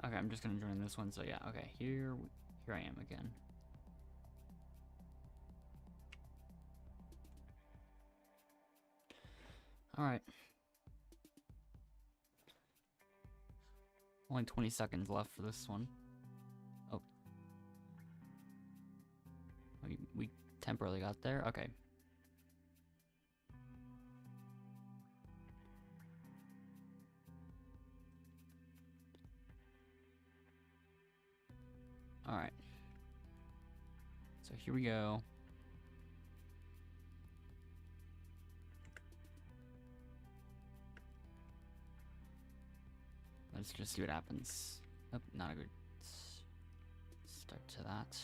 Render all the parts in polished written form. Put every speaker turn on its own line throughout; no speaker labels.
Okay, I'm just gonna join this one. So yeah, okay, here I am again. All right. Only 20 seconds left for this one. Oh. We temporarily got there. Okay. All right. So here we go. Let's just see what happens. Oh, not a good start to that.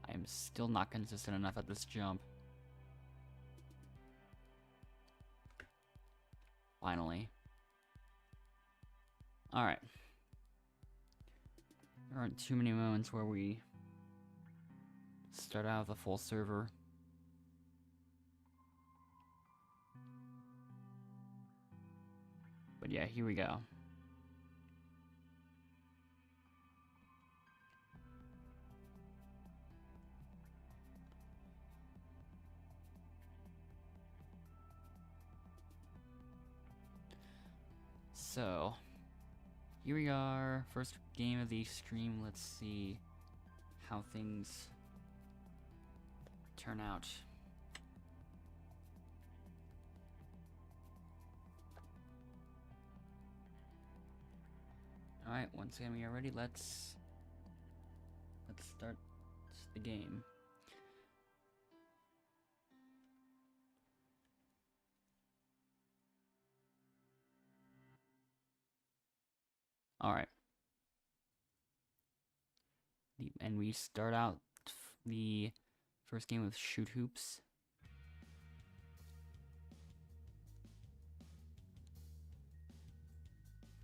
I am still not consistent enough at this jump. Finally. Alright. There aren't too many moments where we start out with a full server. But yeah, here we go. So, here we are, first game of the stream. Let's see how things turn out. Alright, once again we are ready, let's start the game. Alright. And we start out the first game with shoot hoops.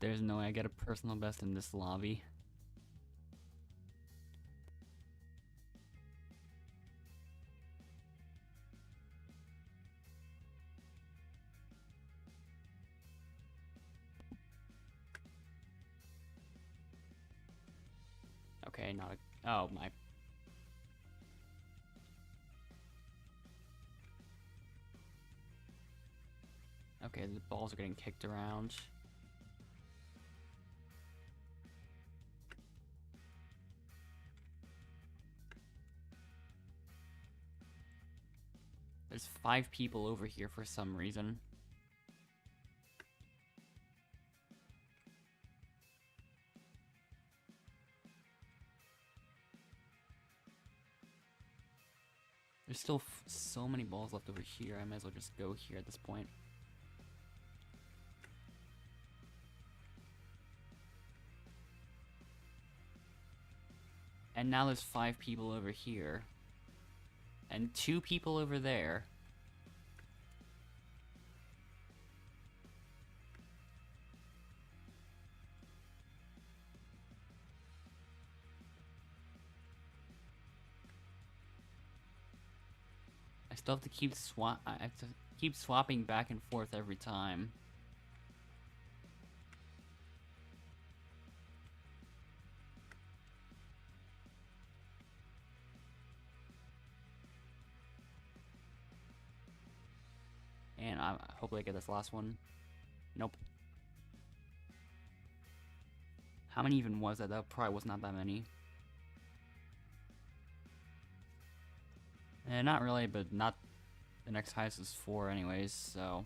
There's no way I get a personal best in this lobby. Okay, not a... Oh, my... Okay, the balls are getting kicked around. There's 5 people over here for some reason. There's still so many balls left over here. I might as well just go here at this point. And now there's 5 people over here. And 2 people over there. I still have to keep I have to keep swapping back and forth every time. And hopefully I get this last one. Nope. How many even was that? That probably was not that many. Not really, but not... The next highest is 4 anyways, so...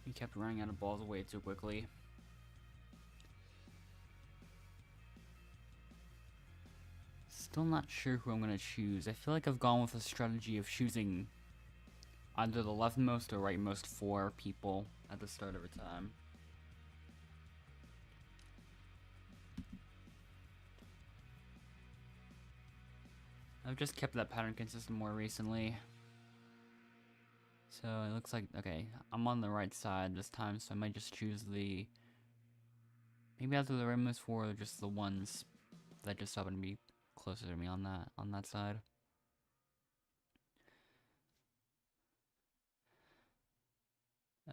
He kept running out of balls way too quickly. Still not sure who I'm gonna choose. I feel like I've gone with a strategy of choosing either the leftmost or rightmost 4 people at the start of a time. I've just kept that pattern consistent more recently. So it looks like, okay, I'm on the right side this time, so I might just choose the... Maybe after the rightmost 4, or just the ones that just happen to be closer to me on that side.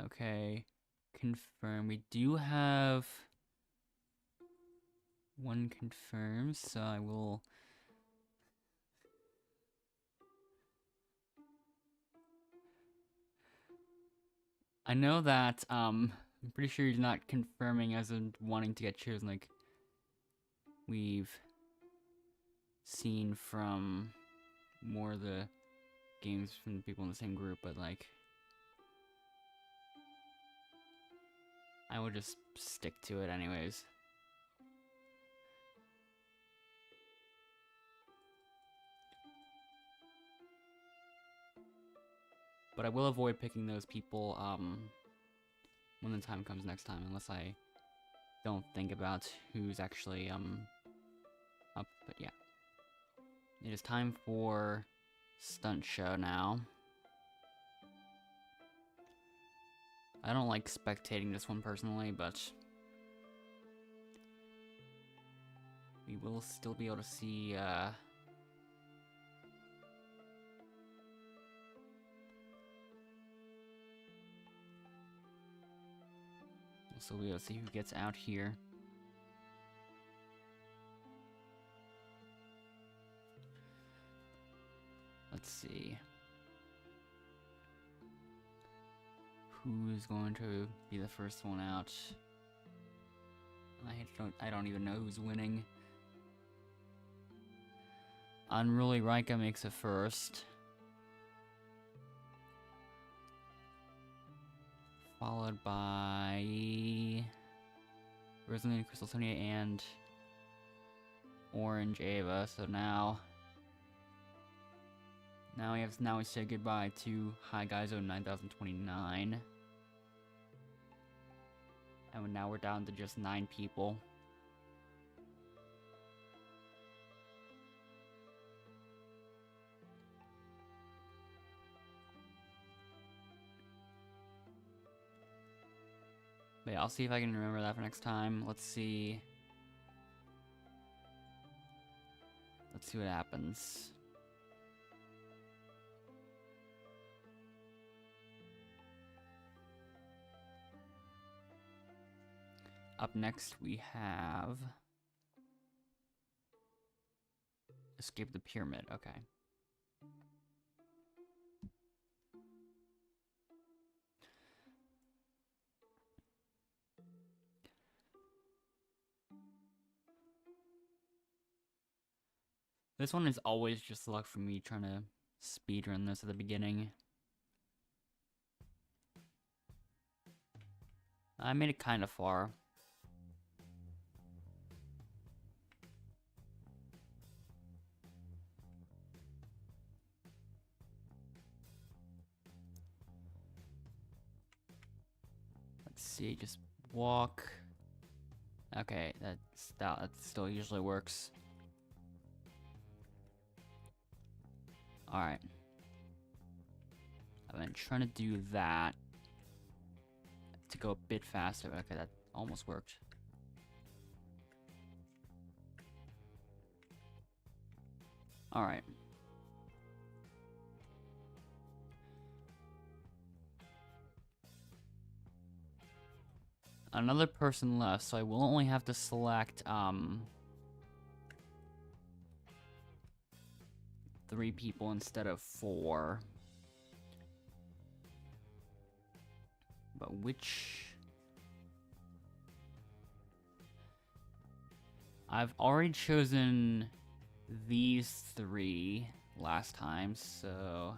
Okay, confirm. We do have one confirmed, so I will... I know that, I'm pretty sure he's not confirming as in wanting to get chosen, like we've seen from more of the games from people in the same group, but like, I would just stick to it anyways. But I will avoid picking those people, when the time comes next time, unless I don't think about who's actually, up, but yeah. It is time for stunt show now. I don't like spectating this one personally, but we will still be able to see, we'll still be able to see who gets out here. Let's see. Who's going to be the first one out? I don't even know who's winning. Unruly Rika makes it first. Followed by Rosaline, Crystal Sonia, and Orange Ava. So now we say goodbye to Hi Guys 9029. And now we're down to just 9 people. But yeah, I'll see if I can remember that for next time. Let's see. Let's see what happens. Up next, we have Escape the Pyramid. Okay. This one is always just luck for me trying to speedrun this at the beginning. I made it kind of far. Let's see, just walk. Okay, that still usually works. Alright. I've been trying to do that to go a bit faster. Okay, that almost worked. Alright. Another person left, so I will only have to select 3 people instead of 4. But which... I've already chosen these 3 last time, so...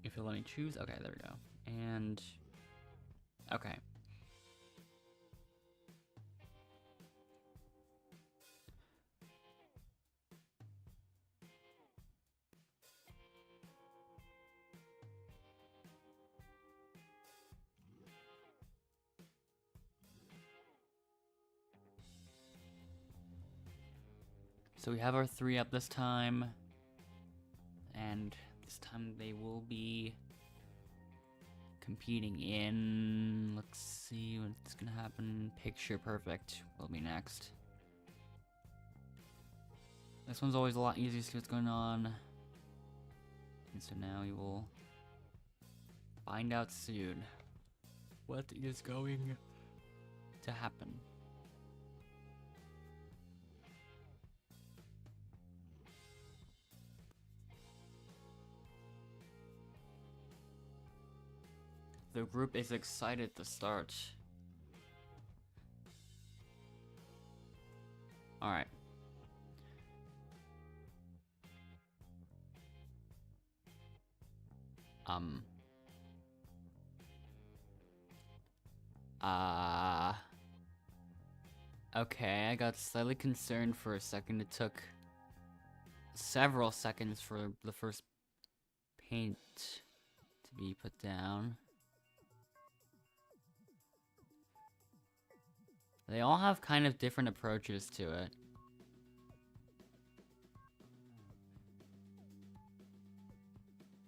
If you'll let me choose, okay, there we go. And okay. So we have our 3 up this time, and this time they will be competing in, let's see what's gonna happen. Picture Perfect will be next. This one's always a lot easier to see what's going on. And so now we will find out soon what is going to happen. The group is excited to start. Alright. Okay, I got slightly concerned for a second. It took several seconds for the first paint to be put down. They all have kind of different approaches to it.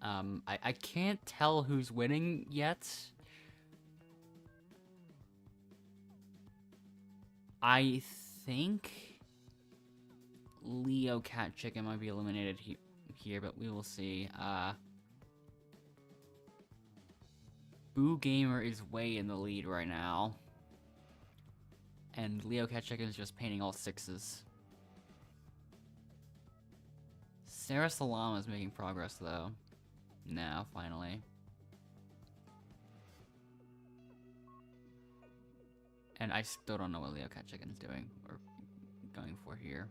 I can't tell who's winning yet. I think Leo Cat Chicken might be eliminated here, but we will see. Boo Gamer is way in the lead right now. And Leo Cat Chicken is just painting all 6s. Sarah Salama is making progress though. Now, finally. And I still don't know what Leo Cat Chicken's doing or going for here.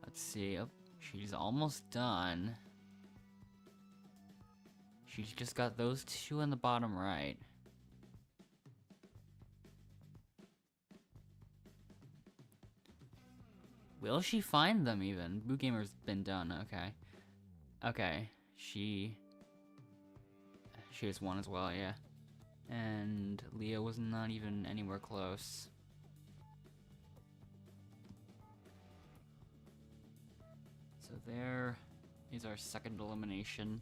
Let's see. Oh, she's almost done. She's just got those 2 on the bottom right. Will she find them even? Boo Gamer's been done, okay. Okay, she has won as well, yeah. And Leo was not even anywhere close. So there is our second elimination.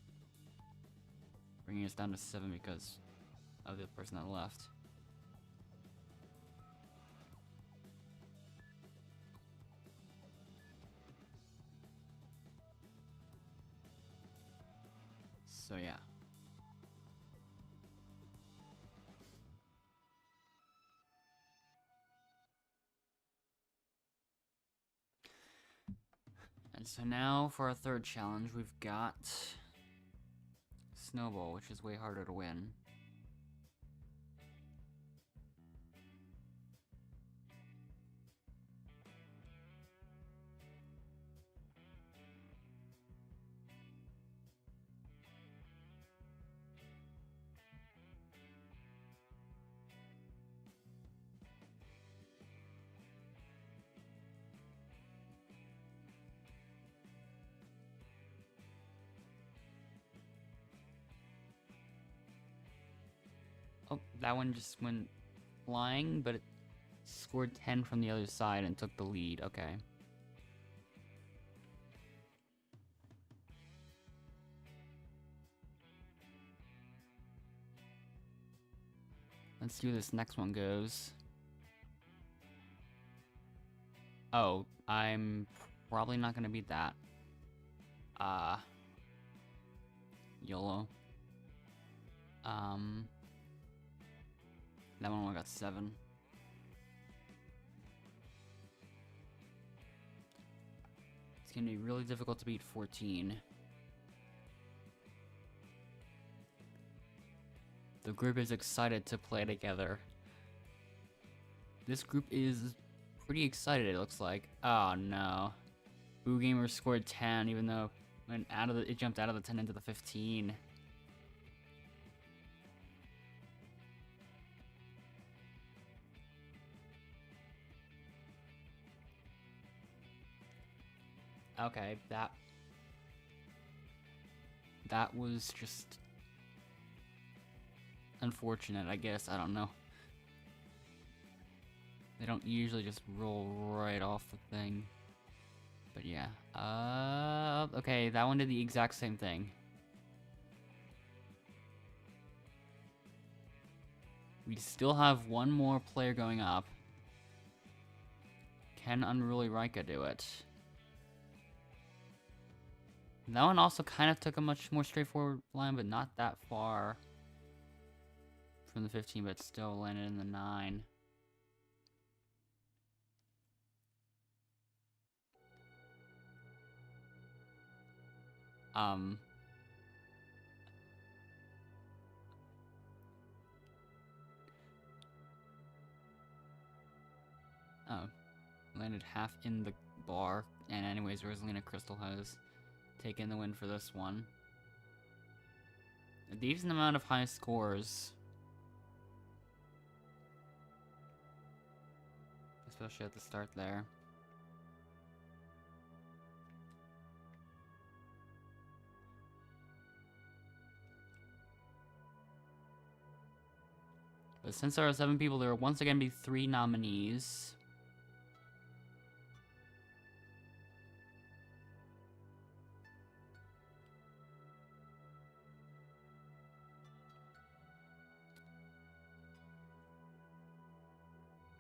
Bringing us down to 7 because of the person that left. So yeah. And so now for our third challenge, we've got Snowball, which is way harder to win. Oh, that one just went flying, but it scored 10 from the other side and took the lead. Okay. Let's see where this next one goes. Oh, I'm probably not gonna beat that. YOLO. That one only got 7. It's gonna be really difficult to beat 14. The group is excited to play together. This group is pretty excited, it looks like. Oh no. Boo Gamer scored 10, even though it jumped out of the 10 into the 15. Okay, that was just unfortunate, I guess. I don't know. They don't usually just roll right off the thing. But yeah. Okay, that one did the exact same thing. We still have one more player going up. Can Unruly Rika do it? That one also kind of took a much more straightforward line, but not that far from the 15, but still landed in the 9. Oh, landed half in the bar, and anyways, Rosalina Crystal has taken the win for this one. A decent amount of high scores, especially at the start there. But since there are 7 people, there will once again be 3 nominees.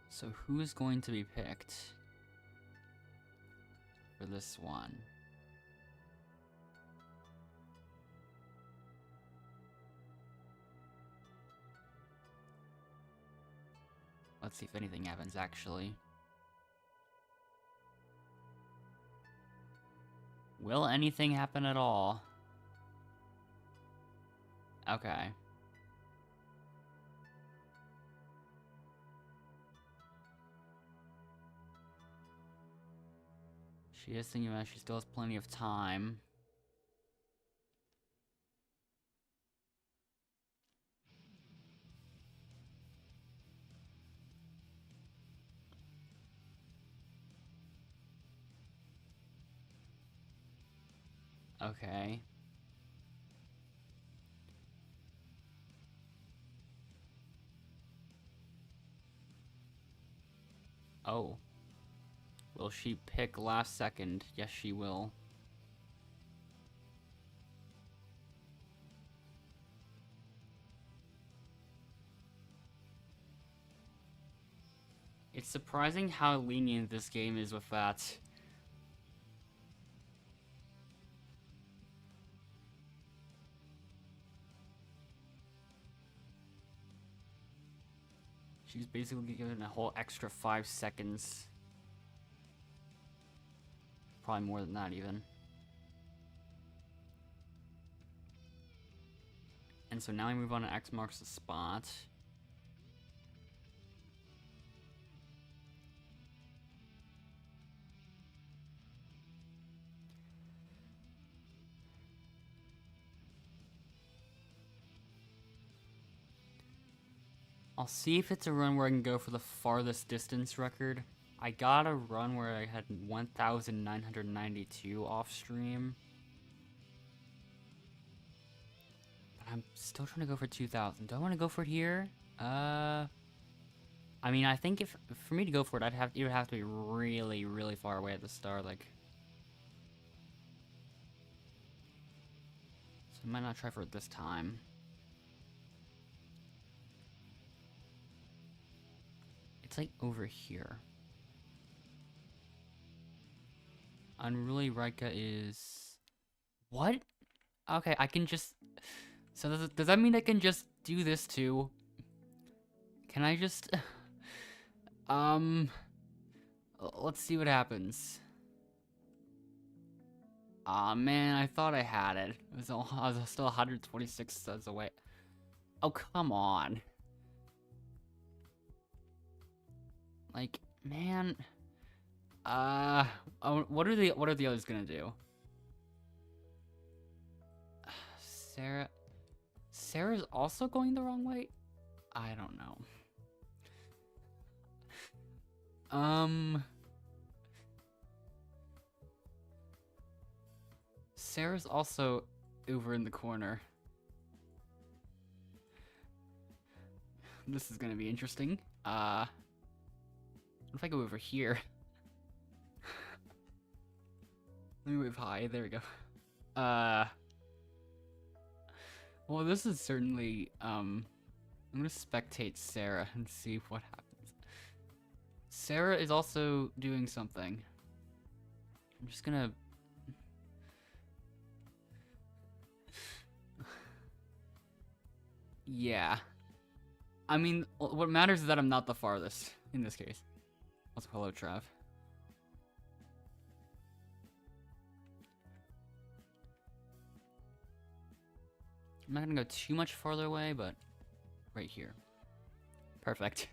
So who is going to be picked for this one? Let's see if anything happens, actually. Will anything happen at all? Okay. She is thinking about it. She still has plenty of time. Okay. Oh. Will she pick last second? Yes, she will. It's surprising how lenient this game is with that. She's basically given a whole extra 5 seconds. Probably more than that, even. And so now we move on to X marks the spot. I'll see if it's a run where I can go for the farthest distance record. I got a run where I had 1,992 off stream. But I'm still trying to go for 2,000. Do I want to go for it here? I mean, I think if for me to go for it, it would have to be really, really far away at the start, like. So I might not try for it this time. It's like over here. Unruly Rika is... What? Okay, I can just... So does that mean I can just do this too? Can I just... Let's see what happens. Aw, man, I thought I had it. I was still 126 subs away. Oh, come on. Like, man... oh, what are the others gonna do? Sarah's also going the wrong way? I don't know. Sarah's also over in the corner. This is gonna be interesting. What if I go over here? Let me wave hi, there we go. Well, this is certainly, I'm gonna spectate Sarah and see what happens. Sarah is also doing something. I'm just gonna... Yeah. I mean, what matters is that I'm not the farthest in this case. Also, hello, Trav. I'm not gonna go too much farther away, but right here. Perfect.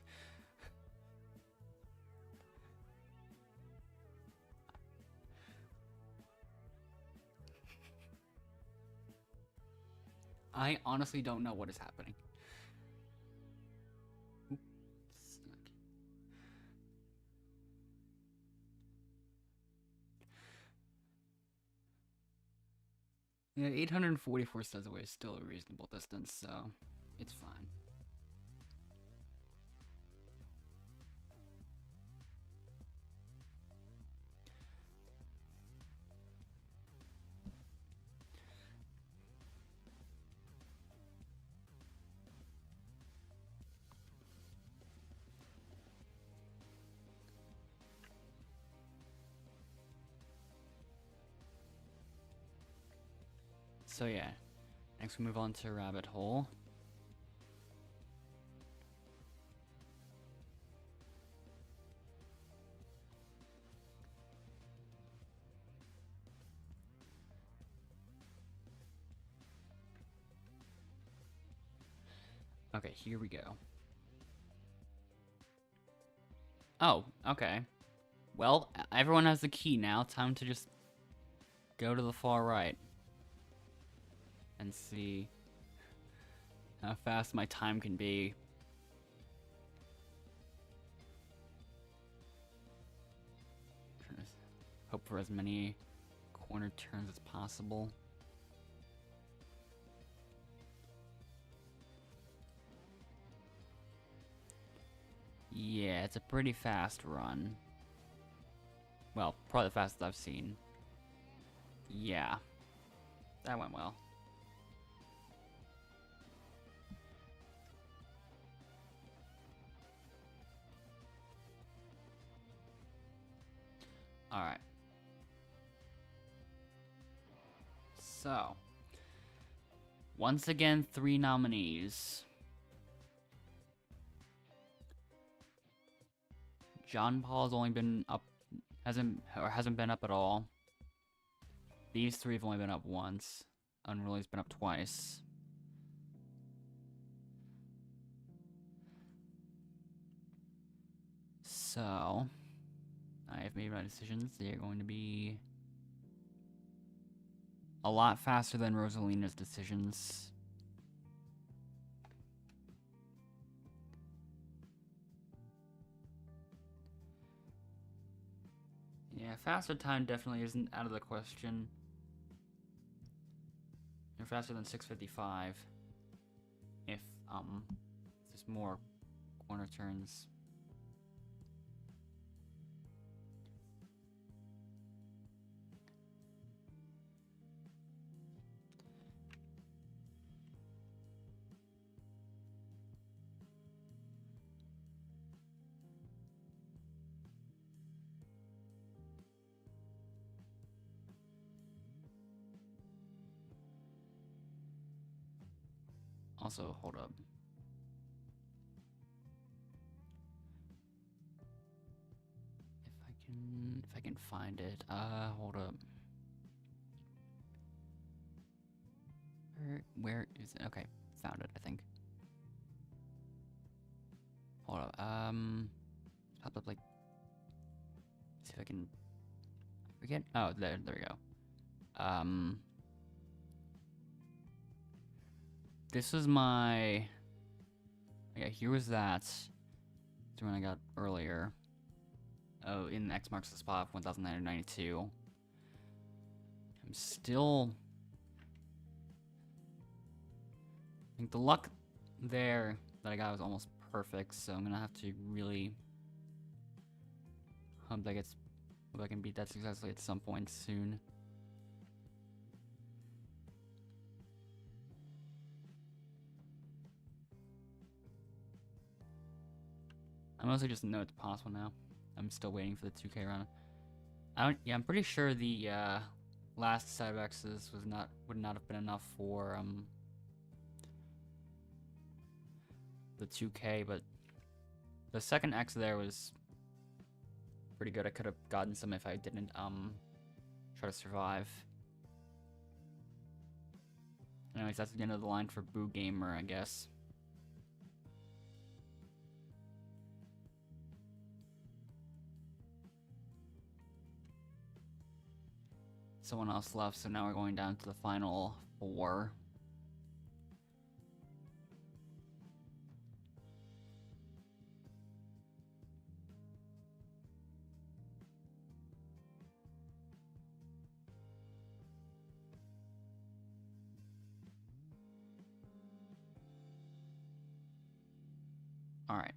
I honestly don't know what is happening. Oops. Yeah, 844 steps away is still a reasonable distance, so it's fine. So yeah, next we move on to Rabbit Hole. Okay, here we go. Oh, okay. Well, everyone has the key now. Time to just go to the far right and see how fast my time can be. Trying to hope for as many corner turns as possible. Yeah, it's a pretty fast run. Well, probably the fastest I've seen. Yeah, that went well. Alright. So, once again, 3 nominees. John Paul's only been up, hasn't been up at all. These 3 have only been up once. Unruly's been up twice. So, I have made my decisions. They are going to be a lot faster than Rosalina's decisions. Yeah, faster time definitely isn't out of the question. You're faster than 6:55. If there's more corner turns. Also, hold up. If I can find it. Hold up. Where is it? Okay, found it, I think. Hold up. Pop up like. See if I can. I forget. Oh, there we go. This was my. Yeah, here was that. That's the one I got earlier. Oh, in X marks the spot, 1,992. I'm still. I think the luck there that I got was almost perfect, so I'm gonna have to really hope I can beat that successfully at some point soon. I mostly just know it's possible now. I'm still waiting for the 2K run. I'm pretty sure the last set of X's would not have been enough for the 2K, but the second X there was pretty good. I could have gotten some if I didn't try to survive. Anyways, that's the end of the line for Boo Gamer, I guess. Someone else left, so now we're going down to the final 4. All right.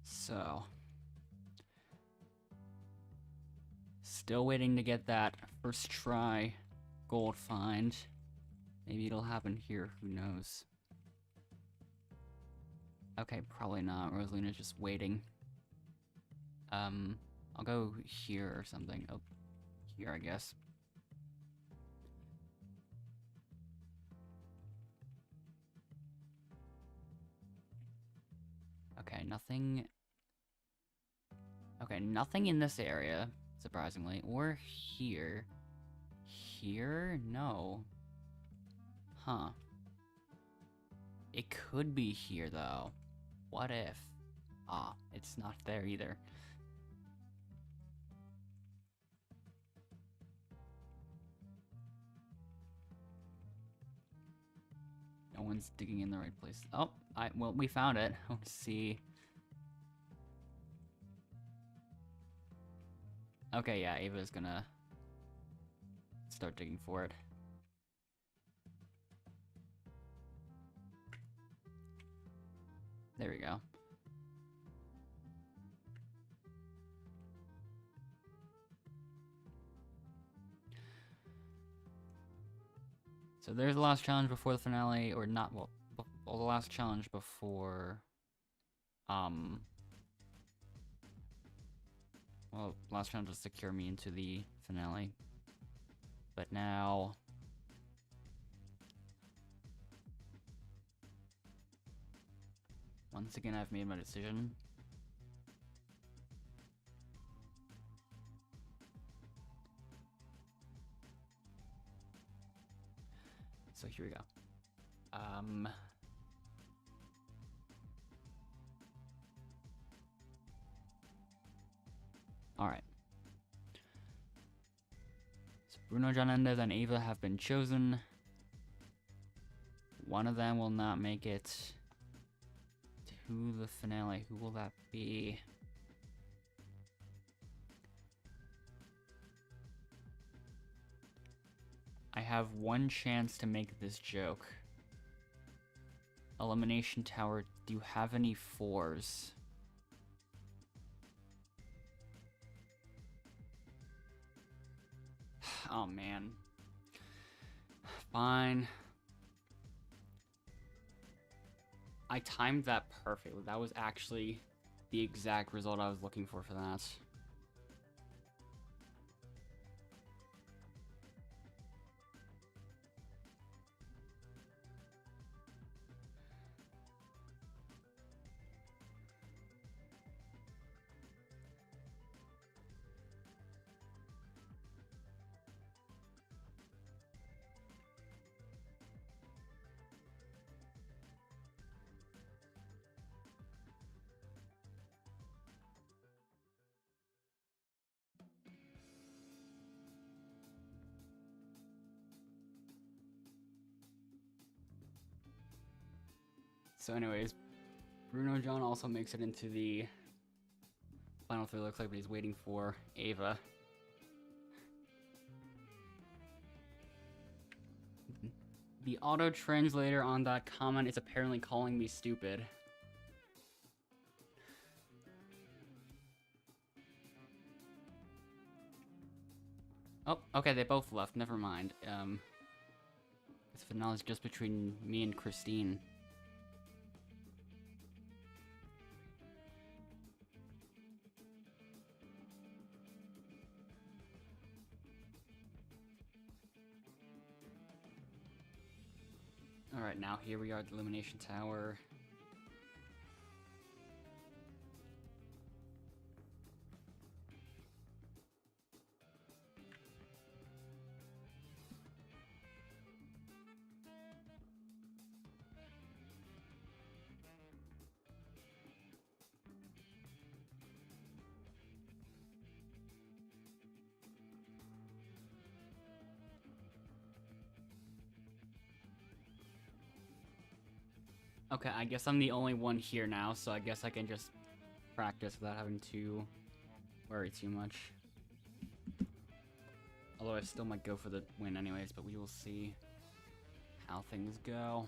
So, still waiting to get that first try gold find. Maybe it'll happen here, who knows. Okay, probably not. Rosalina's just waiting. I'll go here or something. Oh, here, I guess. Okay, nothing. Okay, nothing in this area, surprisingly. Or here. Here? No. Huh. It could be here, though. What if? Ah, it's not there either. No one's digging in the right place. Oh, well, we found it. Let's see. Okay, yeah, Ava's gonna start digging for it. There we go. So there's the last challenge before the finale, or not, well, the last challenge before, well, last challenge was secure me into the finale. But now, once again, I've made my decision. So here we go. Alright. So Bruno, John Endez, and Ava have been chosen. One of them will not make it to the finale. Who will that be? I have one chance to make this joke. Elimination Tower, do you have any 4s? Oh man. Fine. I timed that perfectly. That was actually the exact result I was looking for that. So anyways, Bruno John also makes it into the final 3, looks like, but he's waiting for Ava. The auto translator on that comment is apparently calling me stupid. Oh, okay, they both left. Never mind. This finale is just between me and Christine. Alright, now here we are at the Elimination Tower. Okay, I guess I'm the only one here now, so I guess I can just practice without having to worry too much. Although I still might go for the win anyways, but we will see how things go.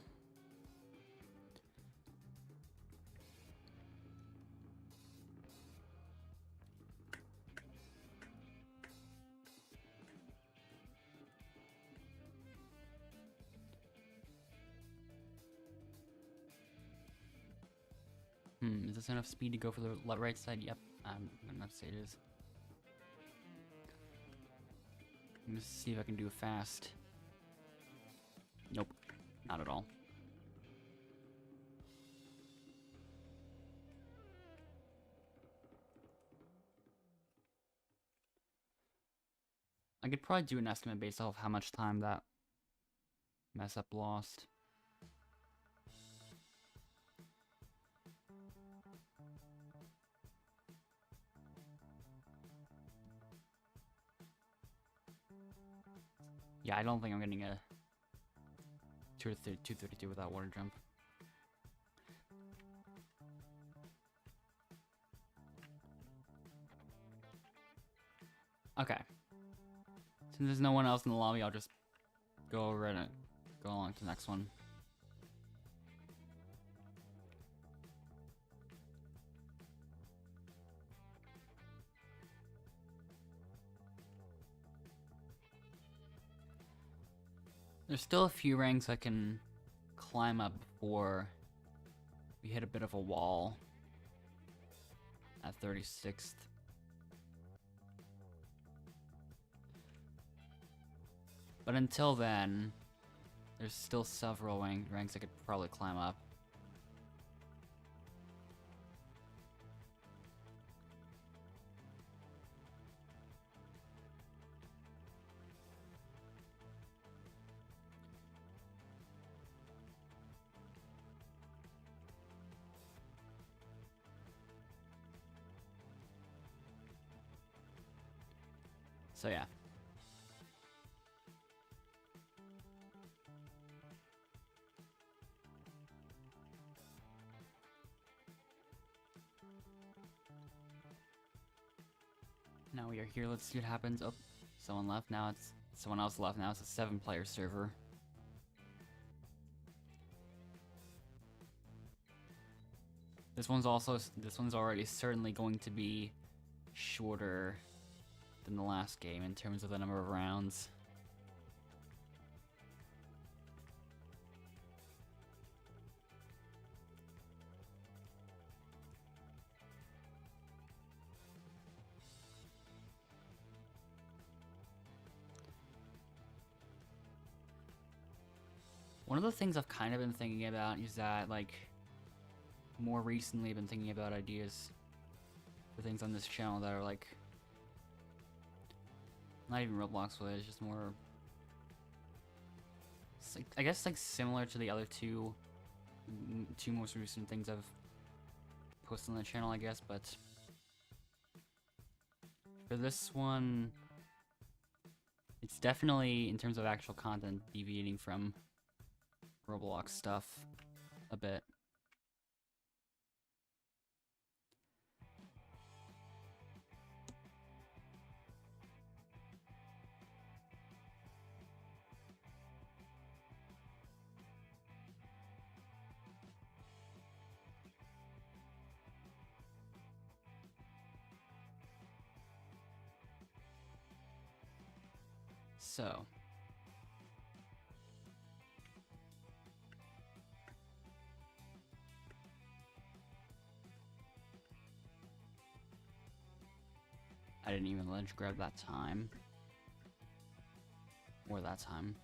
Is this enough speed to go for the right side? Yep, I'm gonna say it is. Let me see if I can do it fast. Nope, not at all. I could probably do an estimate based off how much time that mess up lost. Yeah, I don't think I'm getting a 232 without water jump. Okay. Since there's no one else in the lobby, I'll just go over it and go along to the next one. There's still a few ranks I can climb up before we hit a bit of a wall at 36th. But until then, there's still several ranks I could probably climb up. So yeah. Now we are here, let's see what happens. Oh, someone left, now it's someone else left, now it's a 7-player server. This one's already certainly going to be shorter than the last game in terms of the number of rounds. One of the things I've kind of been thinking about is that, like, more recently I've been thinking about ideas for things on this channel that are, like, not even Roblox related, it's just more, like, I guess, like, similar to the other two most recent things I've posted on the channel, I guess, but for this one, it's definitely, in terms of actual content, deviating from Roblox stuff a bit. So. I didn't even ledge grab that time. Or that time.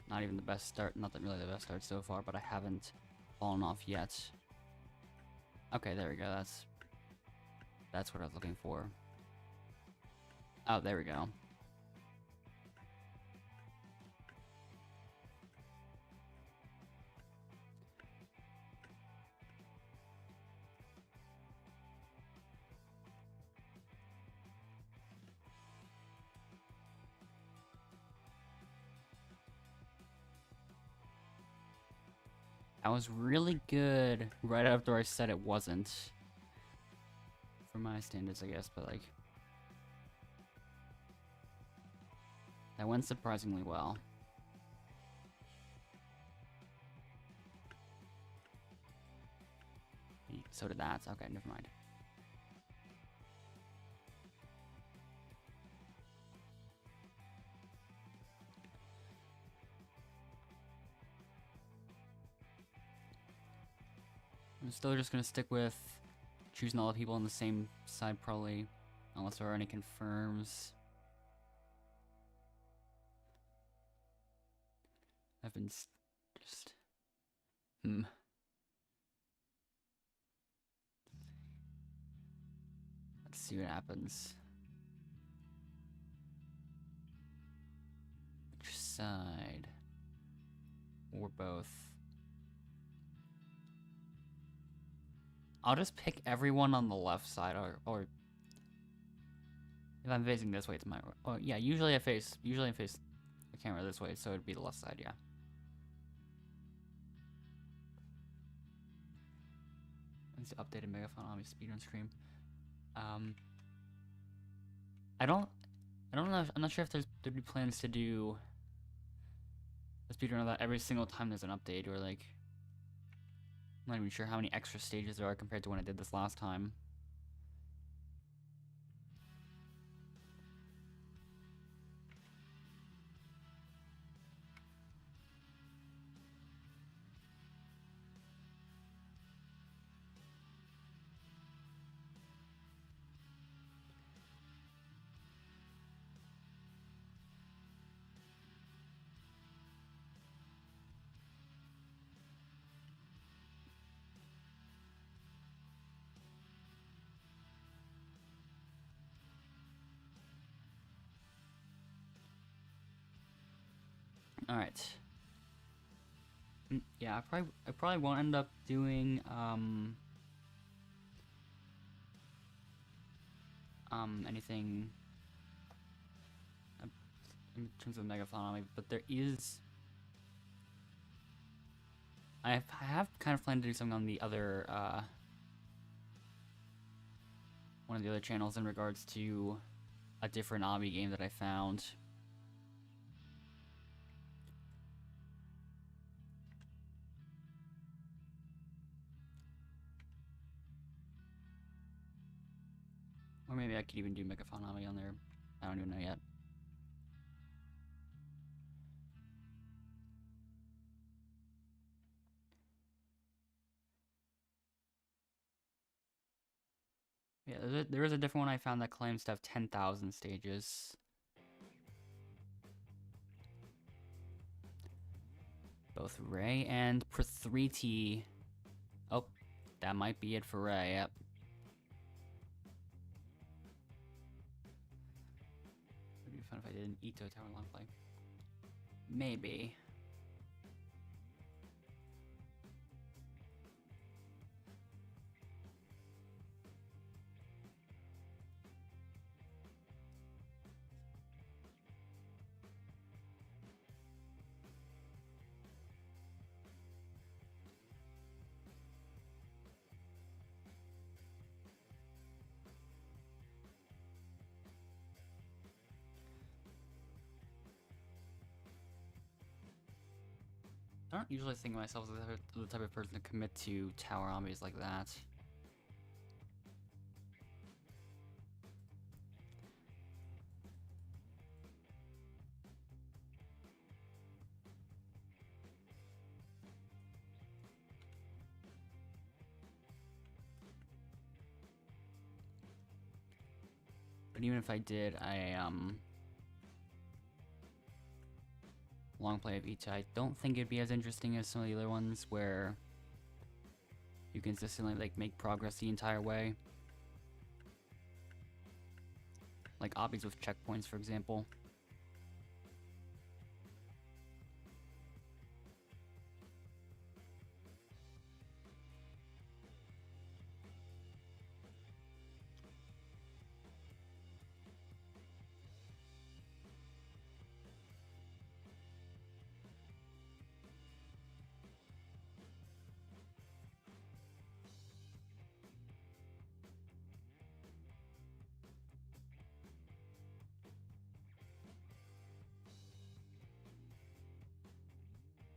Not even the best start, not that really the best start so far, but I haven't fallen off yet. Okay, there we go, that's what I was looking for. Oh, there we go. That was really good right after I said it wasn't. For my standards, I guess, but like... That went surprisingly well. So did that. Okay, never mind. I'm still just gonna stick with choosing all the people on the same side, probably, unless there are any confirms. I've been just... Let's see what happens. Which side? Or both? I'll just pick everyone on the left side, or if I'm facing this way, it's my... Oh, yeah, usually I face the camera this way, so it'd be the left side, yeah. Let's updated Megaphone on my speedrun stream. I don't know. I'm not sure if there'd be plans to do a speedrun of that every single time there's an update, or like, I'm not even sure how many extra stages there are compared to when I did this last time. All right. Yeah, I probably won't end up doing anything in terms of Megaphone, but there is. I have kind of planned to do something on the other one of the other channels in regards to a different obby game that I found. Or maybe I could even do Megaphone obby on there. I don't even know yet. Yeah, there is a different one I found that claims to have 10,000 stages. Both Ray and Prathriti. Oh, that might be it for Ray, yep. Would be fun if I did an Ito Tower long play. Maybe. I don't usually think of myself as the type of person to commit to tower obbies like that. But even if I did, long play of each, I don't think it'd be as interesting as some of the other ones where you consistently like make progress the entire way. Like obbies with checkpoints, for example.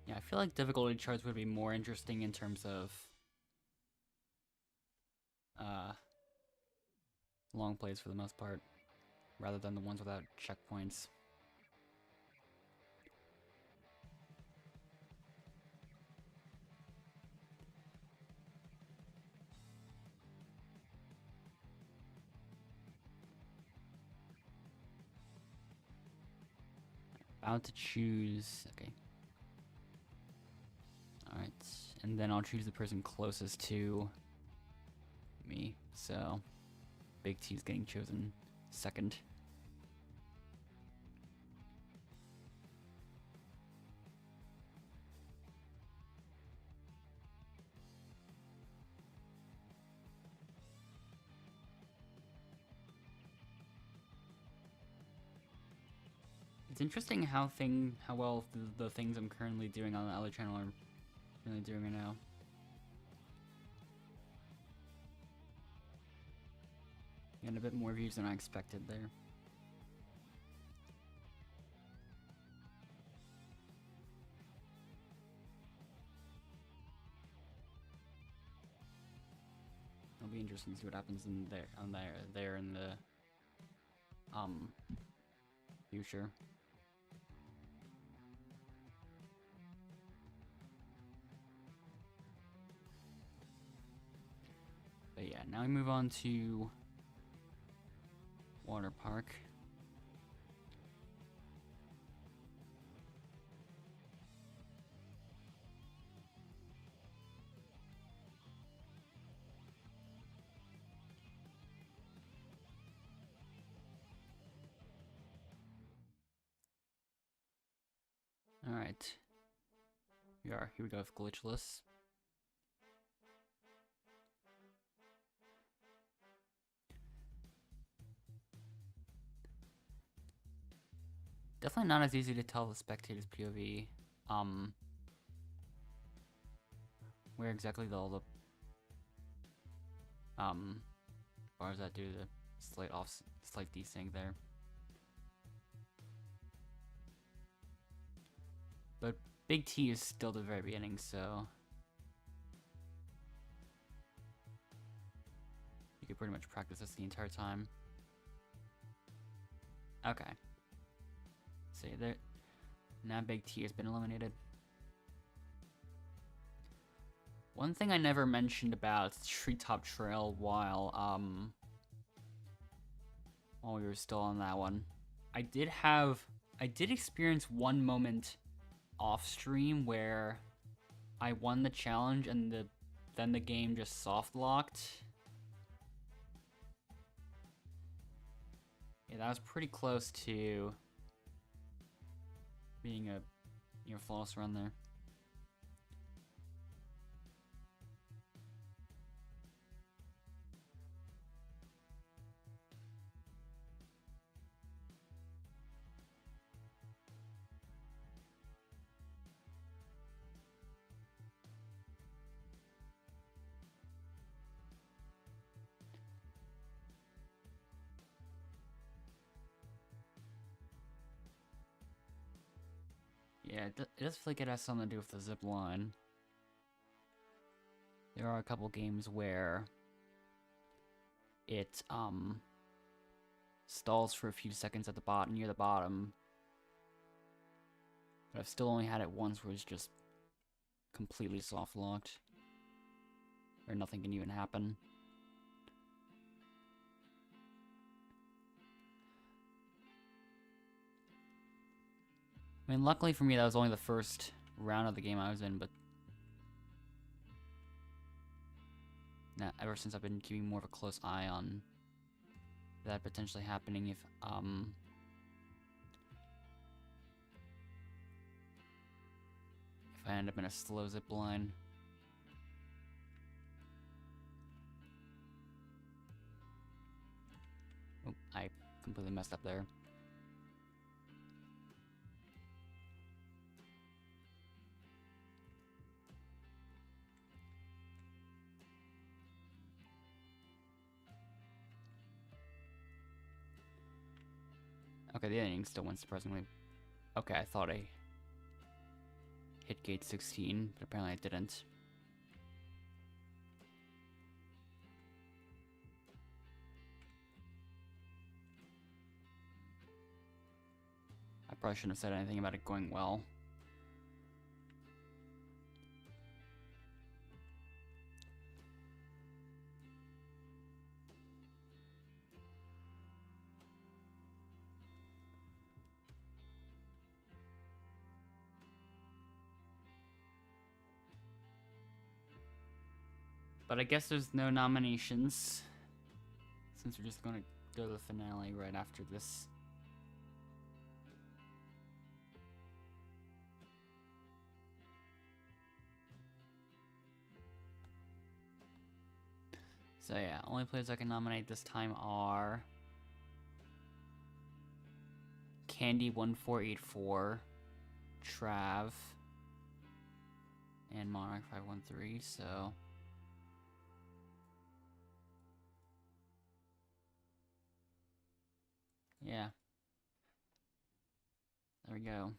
Yeah, I feel like difficulty charts would be more interesting in terms of long plays for the most part, rather than the ones without checkpoints. About to choose, okay. Alright, and then I'll choose the person closest to me, so Big T is getting chosen second. It's interesting how well the things I'm currently doing on the other channel are really doing right now. Getting a bit more views than I expected there. It'll be interesting to see what happens in there in the future. But yeah, now we move on to water park. Alright. Here we go with glitchless. Definitely not as easy to tell the spectator's POV. Where exactly all the bars that do the slight desync there. But Big T is still the very beginning, so you could pretty much practice this the entire time. Okay. See there. Now Big T has been eliminated. One thing I never mentioned about Treetop Trail while we were still on that one, I did experience one moment off stream where I won the challenge and then the game just soft locked. Yeah, that was pretty close to being a flawless run there. Yeah, it does feel like it has something to do with the zip line. There are a couple games where it stalls for a few seconds at the bottom, near the bottom. But I've still only had it once where it's just completely soft locked, or nothing can even happen. I mean, luckily for me, that was only the first round of the game I was in, but now, ever since I've been keeping more of a close eye on that potentially happening if I end up in a slow zip line. Oh, I completely messed up there. Okay, the ending still went surprisingly. Okay, I thought I hit gate 16, but apparently I didn't. I probably shouldn't have said anything about it going well. But I guess there's no nominations, since we're just gonna go to the finale right after this. So yeah, only players I can nominate this time are Candy1484, Trav, and Monarch513, so yeah. There we go.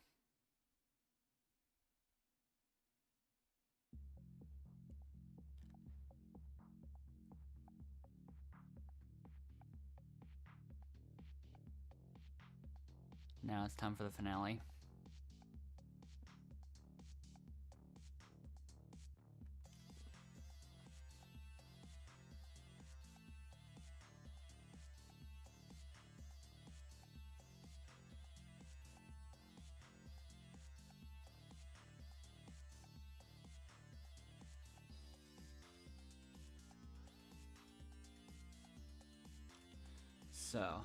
Now it's time for the finale. So,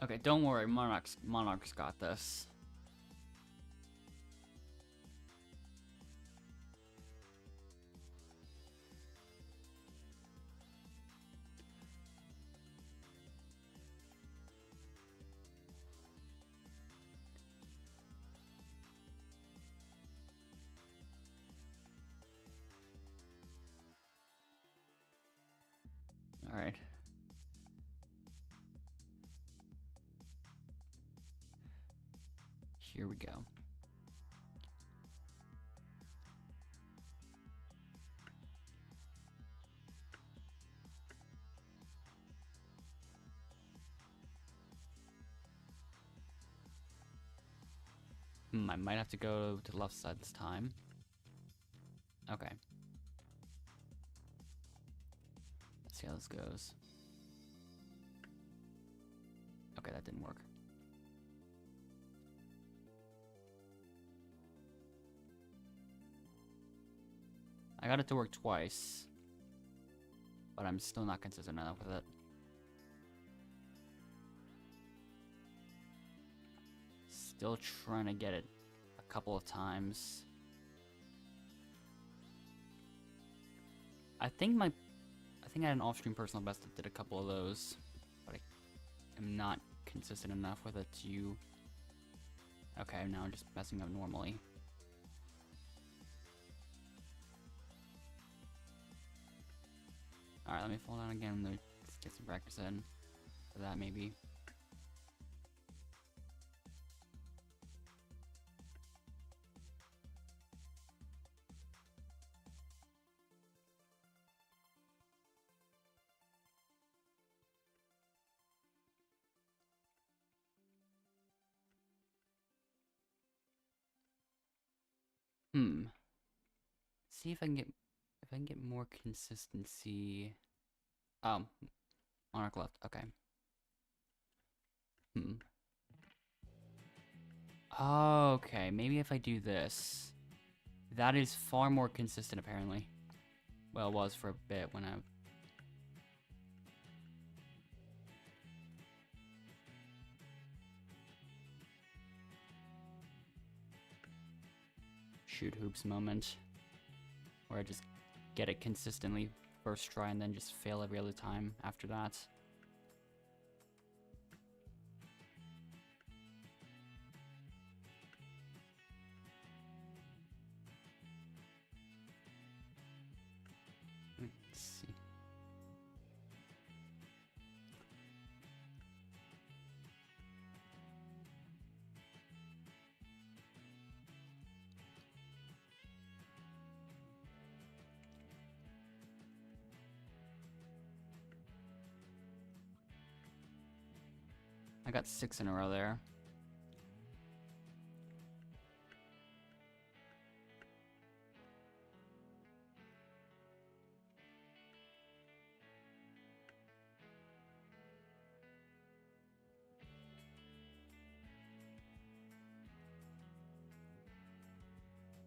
okay, don't worry, Monarch's got this. All right. Here we go. I might have to go to the left side this time. Okay. Let's see how this goes. Okay, that didn't work. I got it to work twice, but I'm still not consistent enough with it. Still trying to get it a couple of times. I think I had an off-stream personal best that did a couple of those, but I am not consistent enough with it to... Okay, now I'm just messing up normally. Alright, let me fall down again to get some practice in for that, maybe. See if I can get more consistency. Monarch left. Okay. Okay, maybe if I do this. That is far more consistent, apparently. Well, it was for a bit when I... Shoot hoops moment. Where I just get it consistently first try and then just fail every other time after that. Let's see. I got 6 in a row there.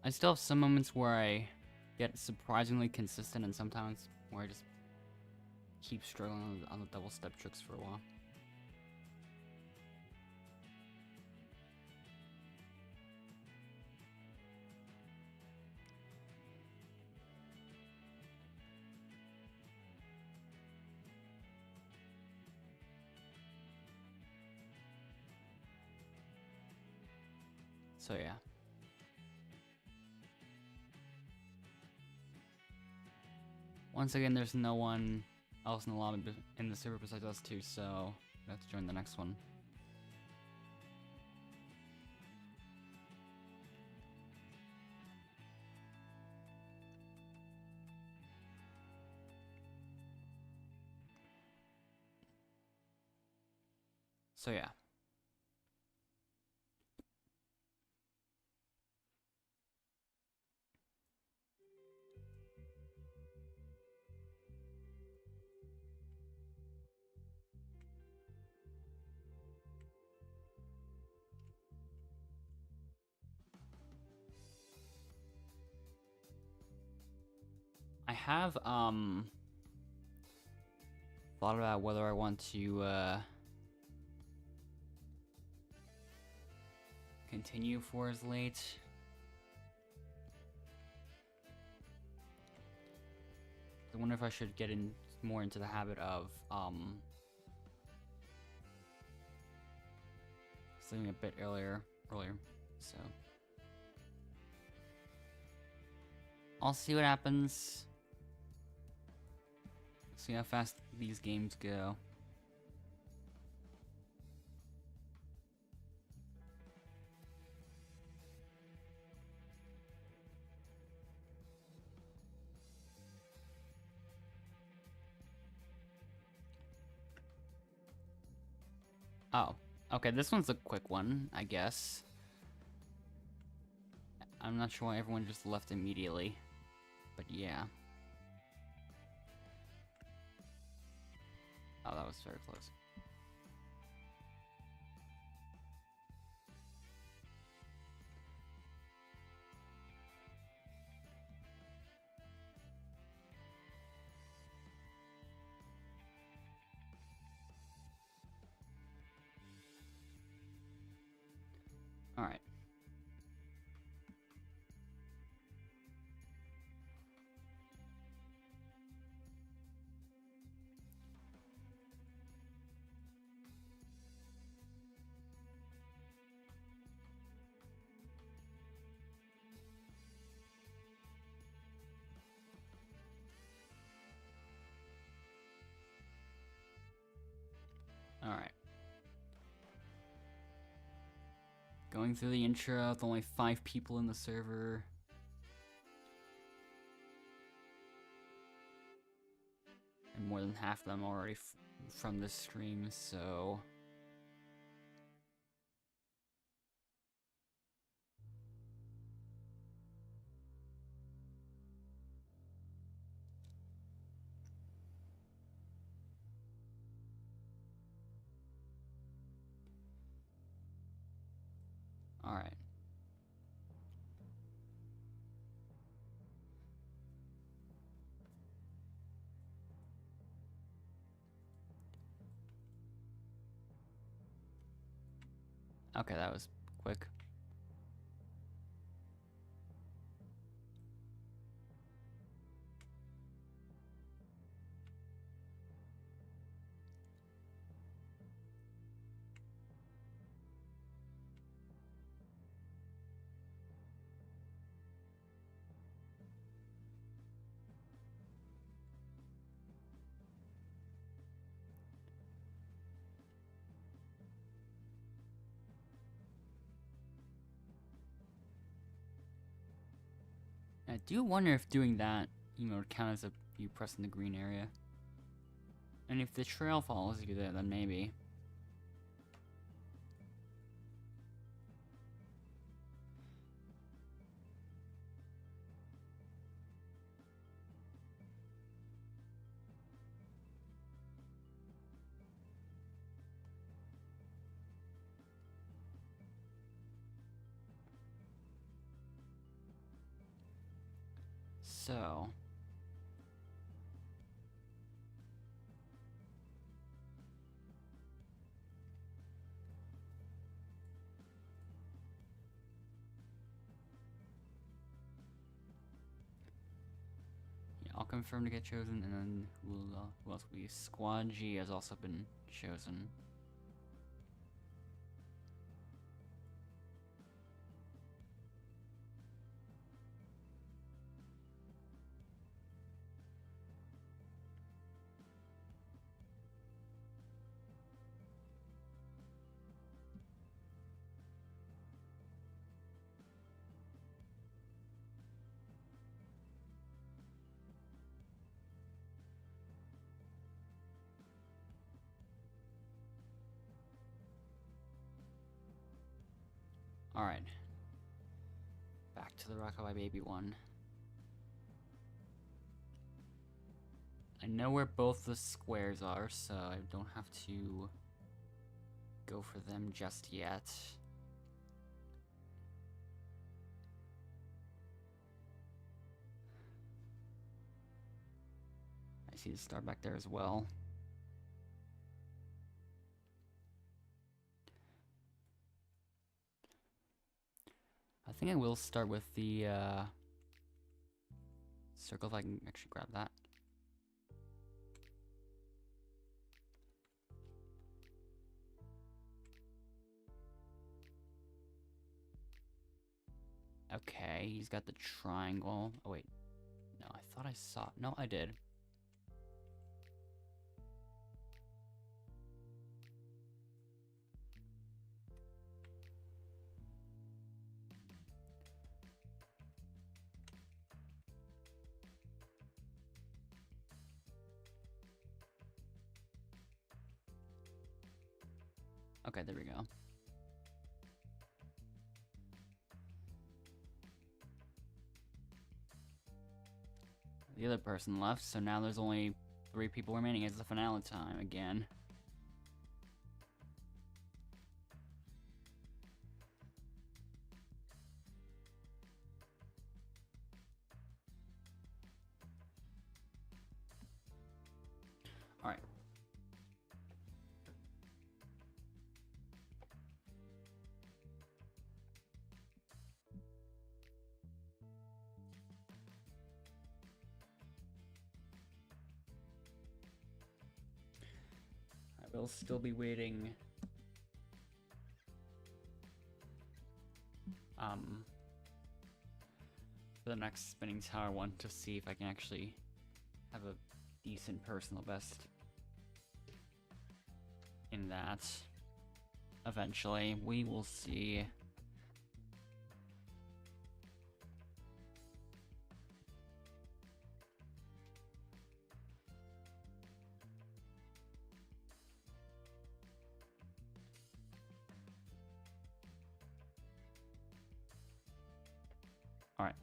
I still have some moments where I get surprisingly consistent and sometimes where I just keep struggling on the double step tricks for a while. So yeah. Once again, there's no one else in the lobby in the server besides us two, so let's join the next one. So yeah. I have thought about whether I want to continue for as late. I wonder if I should get in more into the habit of sleeping a bit earlier, so I'll see what happens. See how fast these games go. Oh, okay, this one's a quick one, I guess. I'm not sure why everyone just left immediately, but yeah. Oh, that was very close. Alright. Alright. Going through the intro with only 5 people in the server. And more than half of them already from this stream, so... Alright. Okay, that was quick. I do wonder if doing that, would count as you pressing the green area. And if the trail follows you there, then maybe. So... yeah, I'll confirm to get chosen, and then who else will be? Squad G has also been chosen. Alright. Back to the Rockabye Baby one. I know where both the squares are, so I don't have to go for them just yet. I see the star back there as well. I think I will start with the circle if I can actually grab that. Okay, he's got the triangle. Oh wait, no, I thought I saw. No, I did. Okay, there we go. The other person left, so now there's only 3 people remaining. It's the finale time again. Alright. I will still be waiting for the next spinning tower one to see if I can actually have a decent personal best in that. Eventually, we will see. All right.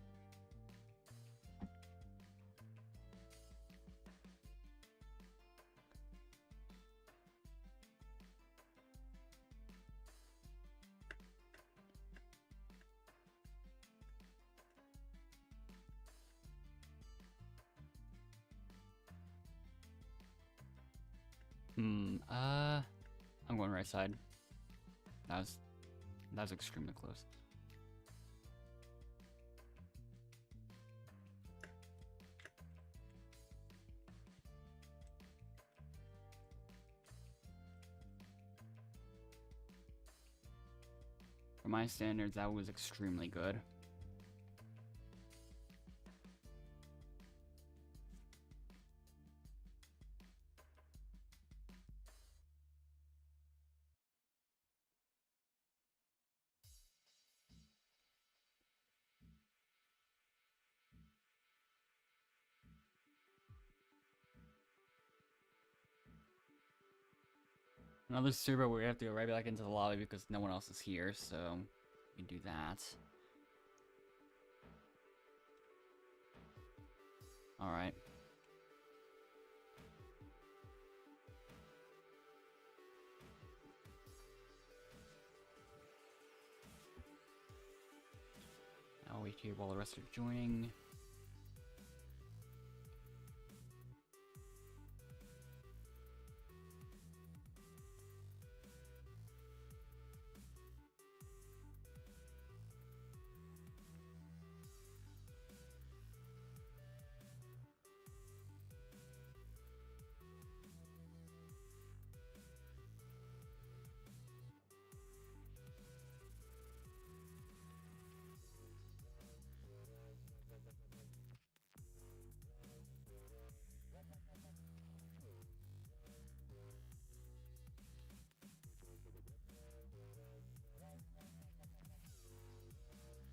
I'm going right side. That was extremely close. For my standards, that was extremely good. Another server where we have to go right back into the lobby because no one else is here, so we can do that. Alright. I'll wait here while the rest are joining.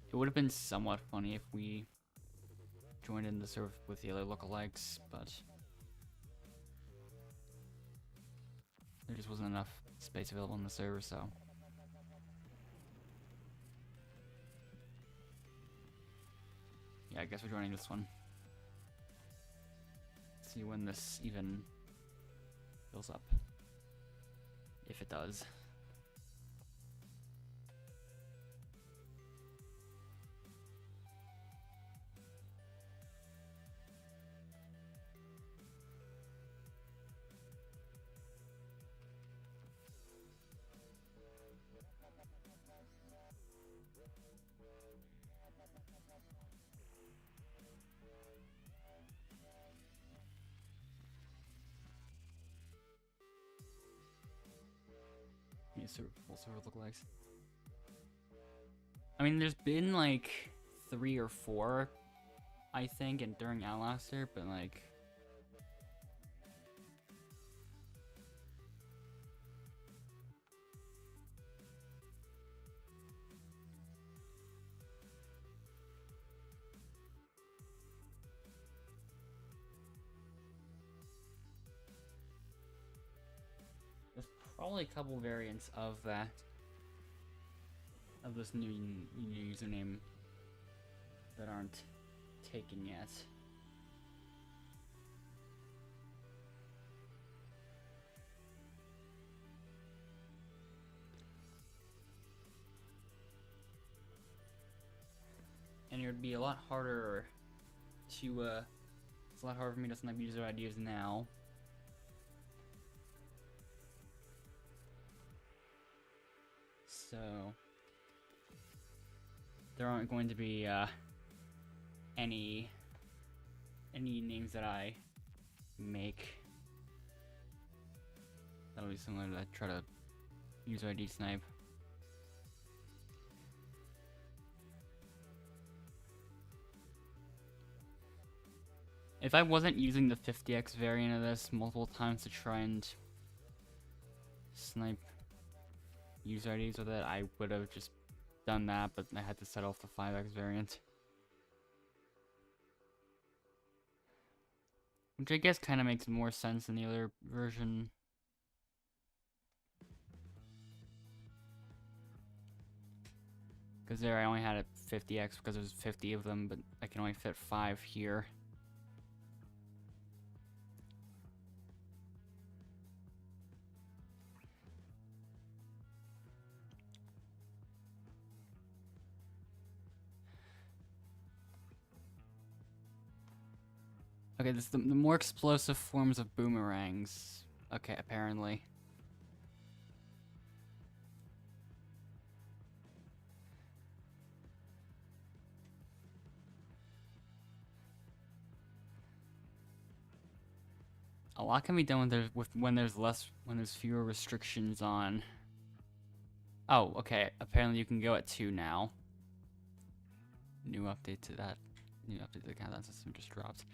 It would have been somewhat funny if we joined in the server with the other lookalikes, but there just wasn't enough space available in the server, so. Yeah, I guess we're joining this one. See when this even fills up. If it does. Full server lookalikes. I mean, there's been like 3 or 4, I think, and during Alastair, but like. There's probably a couple variants of that. Of this new username that aren't taken yet. And it would be a lot harder to, it's a lot harder for me to snipe user IDs now. So there aren't going to be any names that I make that'll be similar to that. Try to user ID snipe. If I wasn't using the 50x variant of this multiple times to try and snipe user IDs with it, I would have just done that, but I had to set off the 5x variant. Which I guess kind of makes more sense than the other version. Because there I only had it 50x because there's 50 of them, but I can only fit 5 here. Okay, this the more explosive forms of boomerangs. Okay, apparently. A lot can be done when there's fewer restrictions on. Oh, okay. Apparently you can go at 2 now. New update to that. New update to the countdown system just dropped.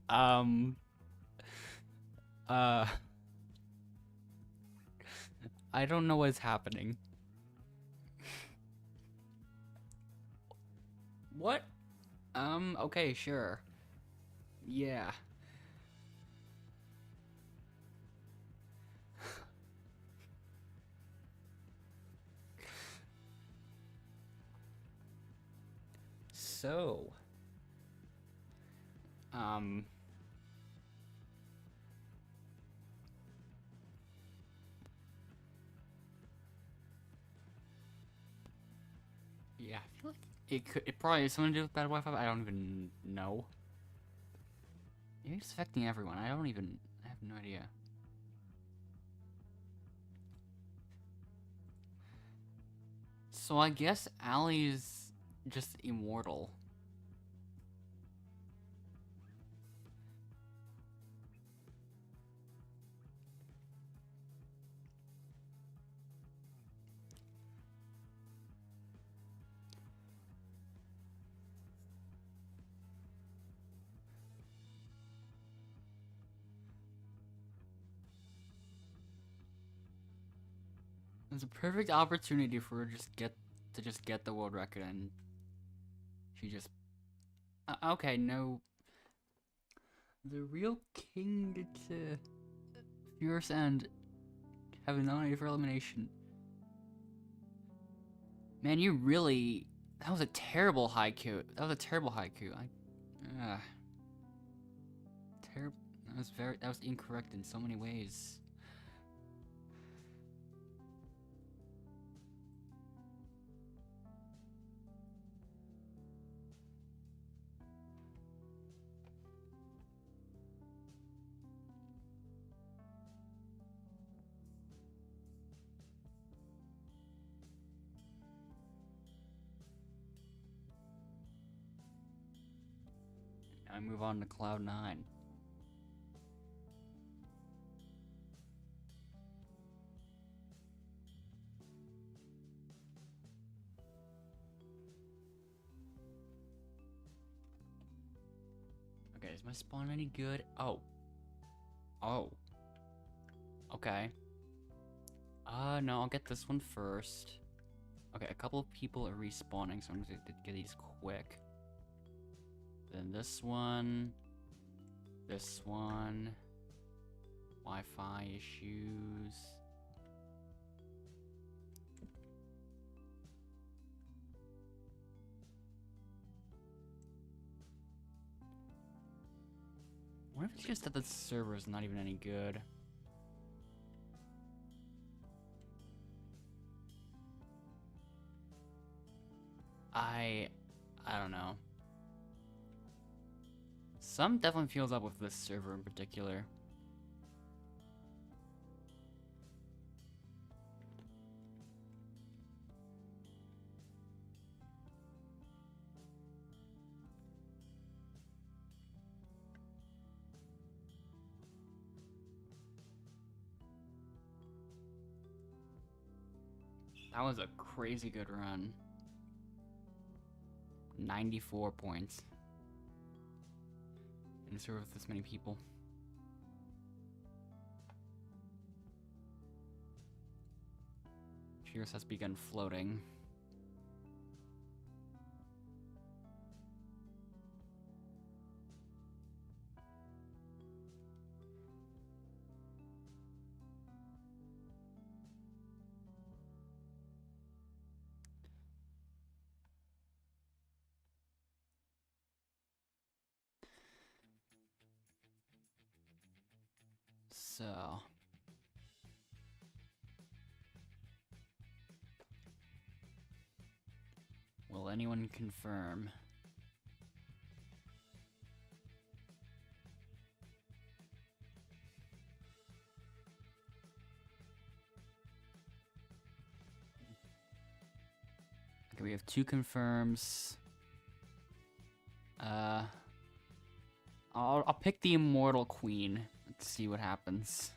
Uh, I don't know what's happening. What? Okay, sure. Yeah. So, yeah, I feel like it probably has something to do with bad Wi-Fi, but I don't even know. Maybe it's affecting everyone. I have no idea. So I guess Allie's just immortal. It's a perfect opportunity for her to just get the world record, and she just okay. No, the real king gets fierce and having nominated for elimination. Man, you really that was a terrible haiku. That was a terrible haiku. Terrible. That was incorrect in so many ways. Now I move on to Cloud 9. Okay, is my spawn any good? Oh. Oh. Okay. No, I'll get this one first. Okay, a couple of people are respawning, so I'm gonna get these quick. Then this one. This one. Wi-Fi issues. What if it's just that the server is not even any good? I don't know. Some definitely feels up with this server in particular. That was a crazy good run. 94 points. In a server with this many people. Cheers has begun floating. So, will anyone confirm? Okay, we have 2 confirms. I'll pick the Immortal Queen. Let's see what happens.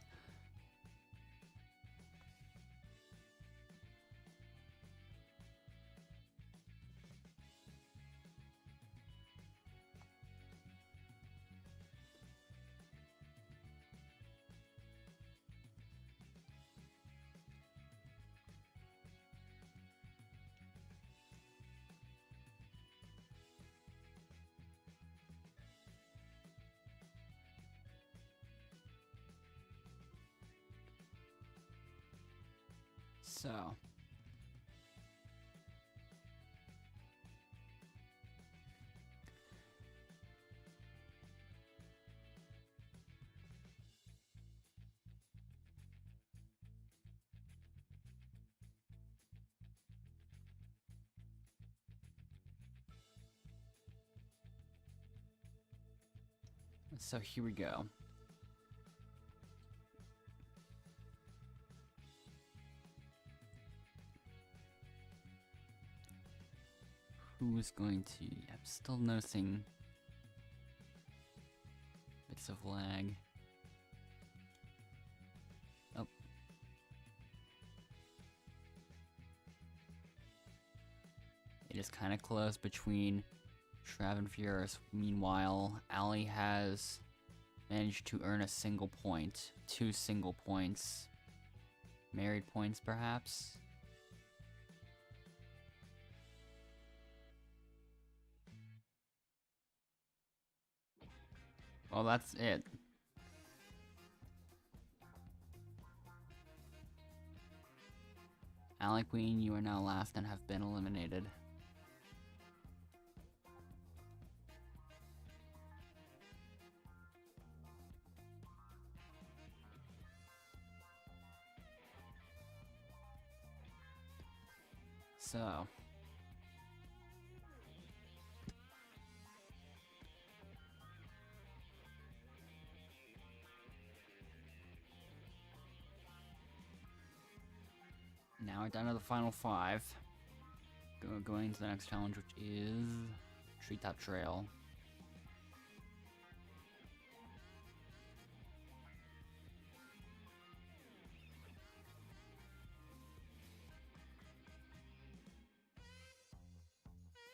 So, here we go. Who's going to... I'm still noticing bits of lag. Oh. It is kind of close between Trav and Furious. Meanwhile, Ali has managed to earn a single point. 2 single points. Married points, perhaps? Well, that's it. Ally Queen, you are now last and have been eliminated. So... now we're down to the final 5. Going into the next challenge, which is Treetop Trail.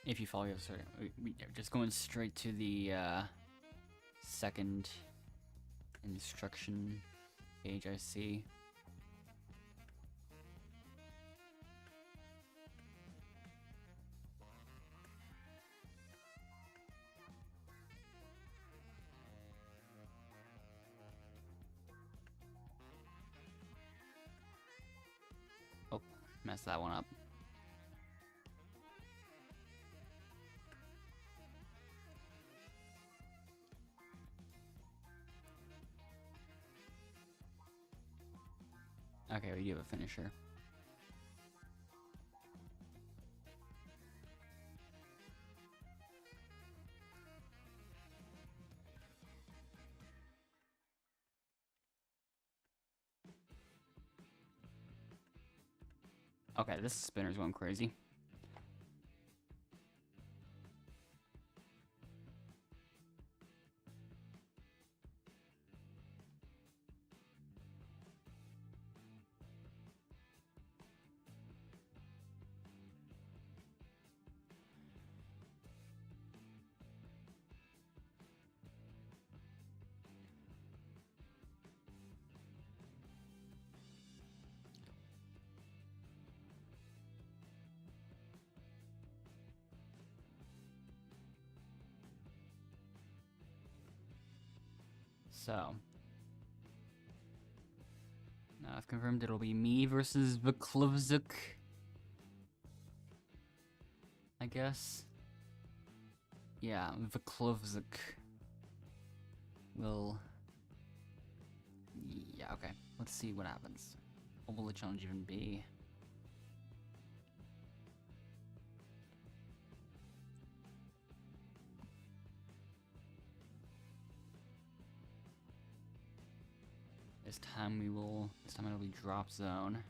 If you follow your we're just going straight to the second instruction page I see. Oh, messed that one up. Okay, we do have a finisher. Okay, this spinner's going crazy. So, now I've confirmed it'll be me versus Vklovzuk, I guess. Yeah, Vklovzuk will... Yeah, okay. Let's see what happens. What will the challenge even be? This time it'll be drop zone.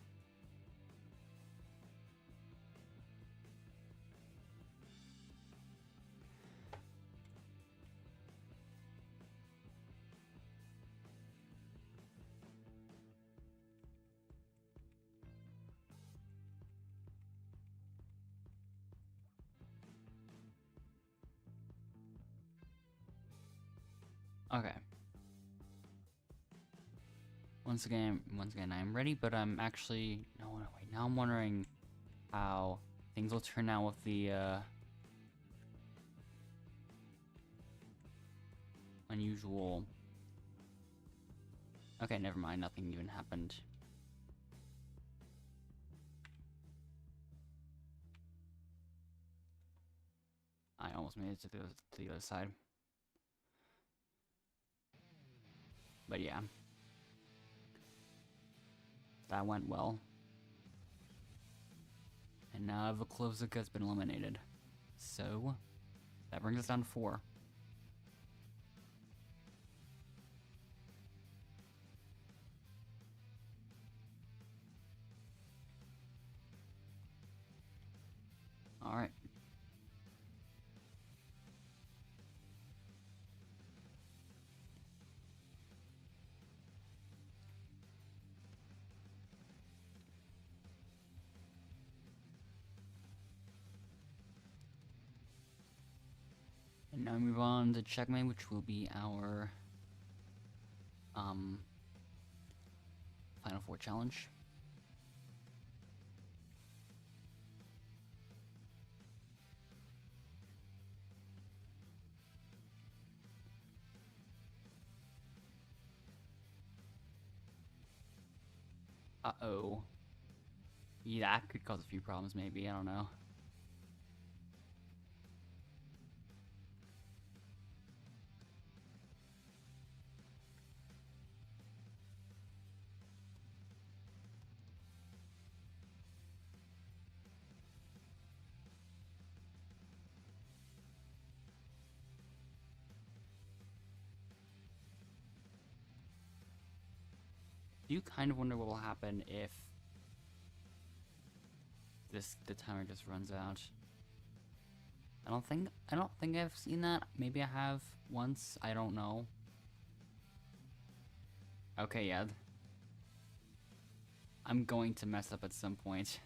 Okay. Once again, I'm ready, but I'm actually no. Wait, now I'm wondering how things will turn out with the unusual. Okay, never mind. Nothing even happened. I almost made it to the other side. But yeah. That went well. And now Vuklovsuk has been eliminated. So, that brings us down to 4. Alright. And now we move on to checkmate, which will be our Final 4 challenge. Uh-oh. Yeah, that could cause a few problems, maybe. I don't know. Do you kind of wonder what will happen if the timer just runs out? I don't think I've seen that. Maybe I have once. I don't know. Okay, yeah. I'm going to mess up at some point.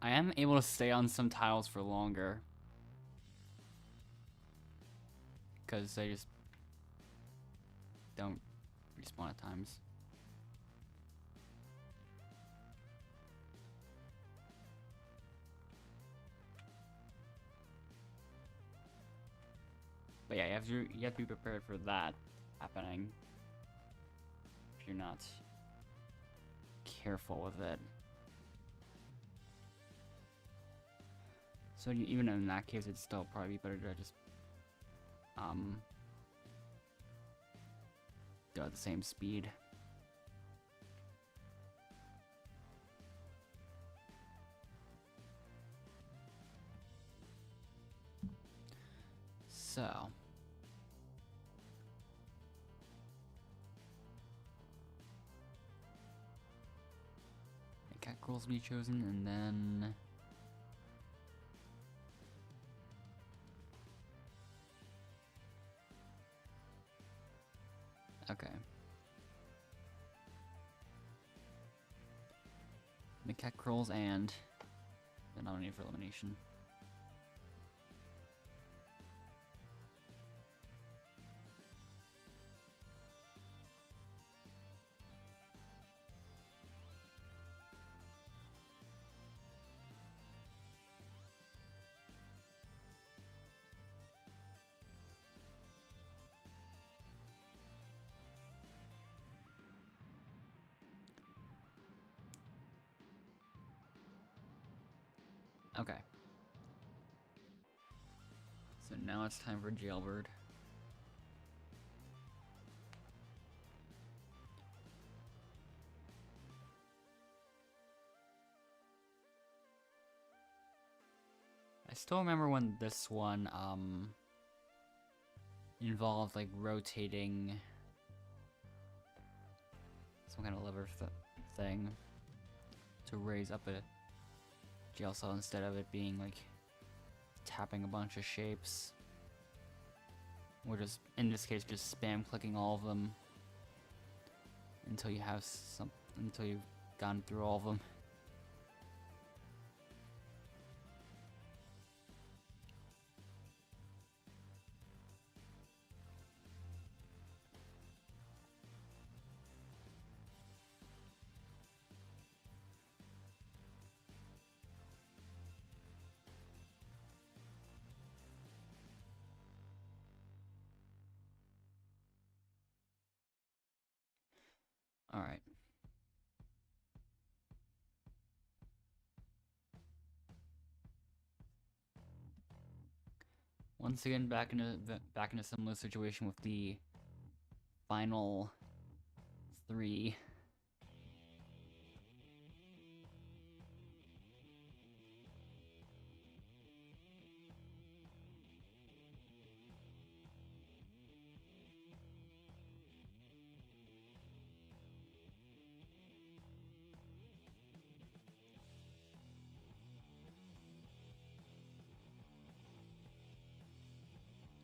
I am able to stay on some tiles for longer. Because they just don't respawn at times. But yeah, you have to be prepared for that happening if you're not careful with it. So even in that case, it'd still probably be better to just go at the same speed. So the cat girls be chosen, and then okay. The cat crawls and the nominated for elimination. Okay. So now it's time for Jailbird. I still remember when this one involved like rotating some kind of lever thing to raise up a jail cell instead of it being like tapping a bunch of shapes. Or just, in this case, just spam clicking all of them until you have until you've gone through all of them. Alright. Once again, back in a similar situation with the final 3.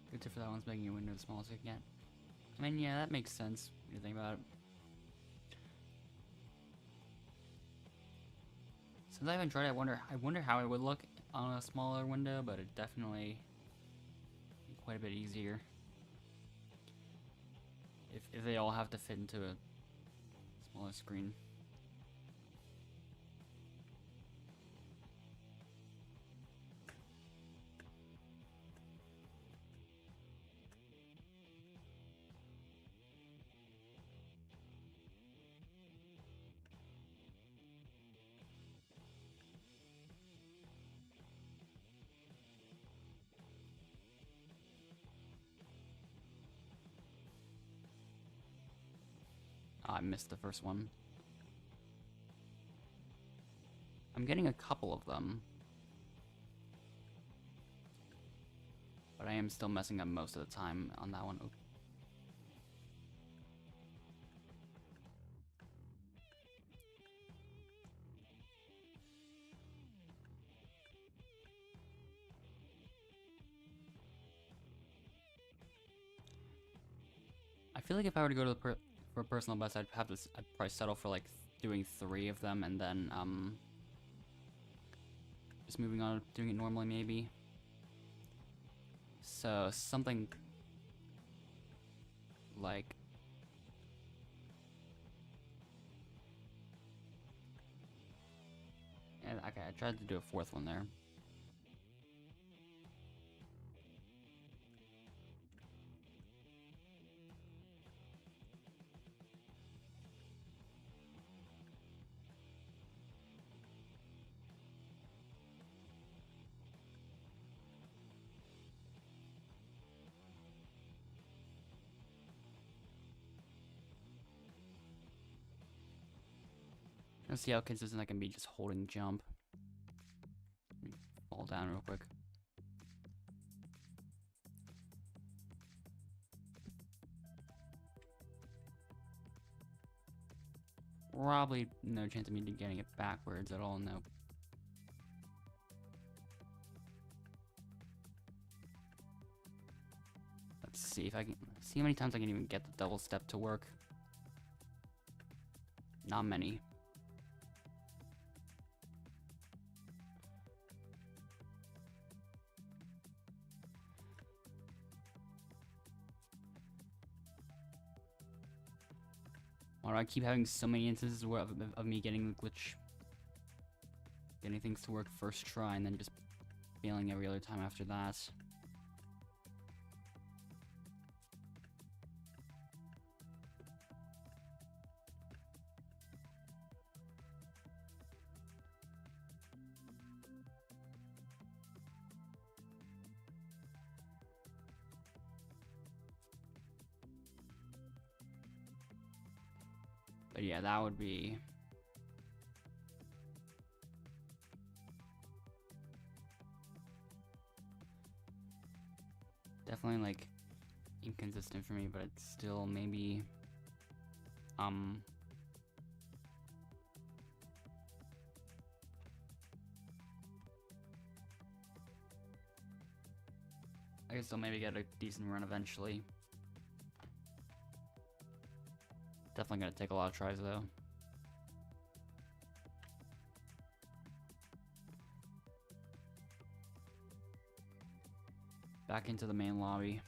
Good tip for that one's making your window the smallest you can. I mean, yeah, that makes sense when you think about it. Since I haven't tried it, I wonder how it would look on a smaller window, but it definitely quite a bit easier if they all have to fit into a smaller screen. Oh, I missed the first one. I'm getting a couple of them, but I am still messing up most of the time on that one. I feel like if I were to go to the for personal best, I'd probably settle for like doing 3 of them and then just moving on, doing it normally maybe. So something like okay, I tried to do a 4th one there. Let's see how consistent I can be just holding jump. Fall down real quick. Probably no chance of me getting it backwards at all, nope. Let's see if I can see how many times I can even get the double step to work. Not many. Why do I keep having so many instances of me getting the glitch, getting things to work first try and then just failing every other time after that? But yeah, that would be definitely like inconsistent for me, but it's still maybe I guess they'll maybe get a decent run eventually. Definitely gonna take a lot of tries though. Back into the main lobby.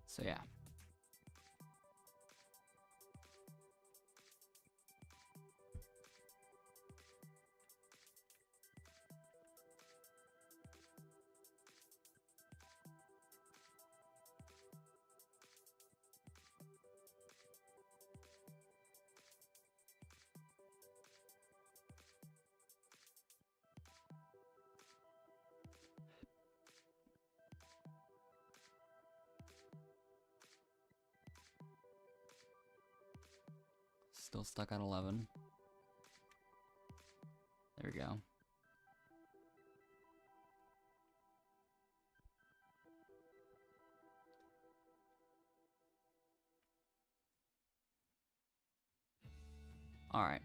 So yeah. Still stuck at 11. There we go. All right.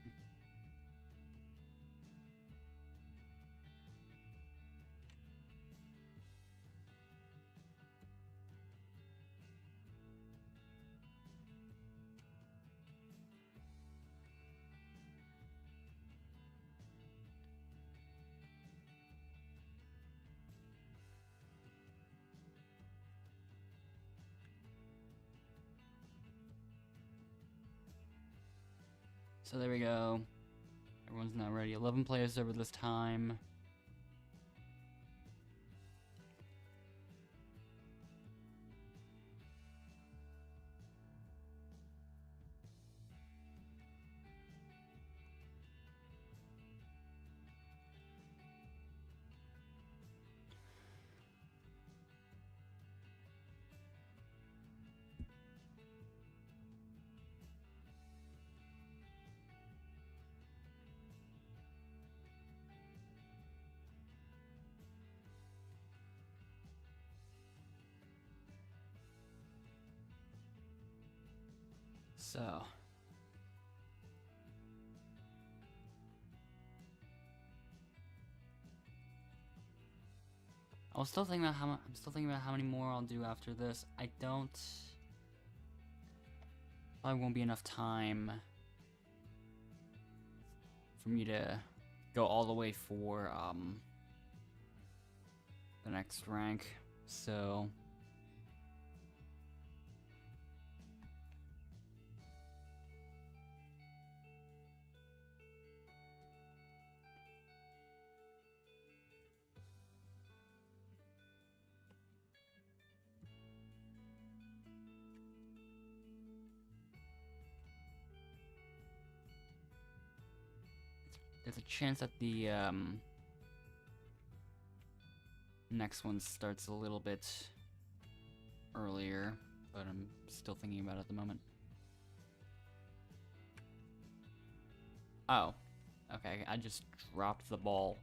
So there we go. Everyone's now ready. 11 players over this time. So I'm still thinking about how many more I'll do after this. I don't. Probably won't be enough time for me to go all the way for the next rank. So there's a chance that the next one starts a little bit earlier, but I'm still thinking about it at the moment. Oh, okay, I just dropped the ball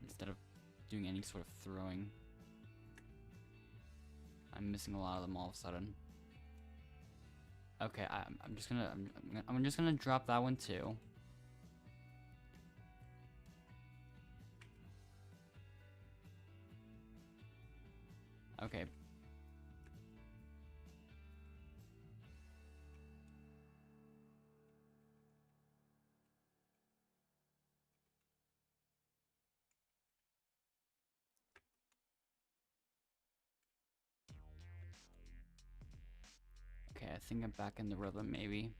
instead of doing any sort of throwing. I'm missing a lot of them all of a sudden. Okay, I'm just gonna drop that one too. Okay. Okay, I think I'm back in the rhythm, maybe.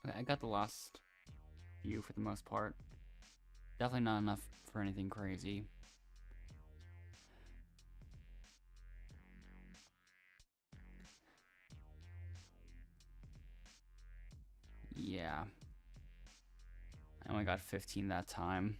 Okay, I got the last few for the most part. Definitely not enough for anything crazy. Yeah. I only got 15 that time.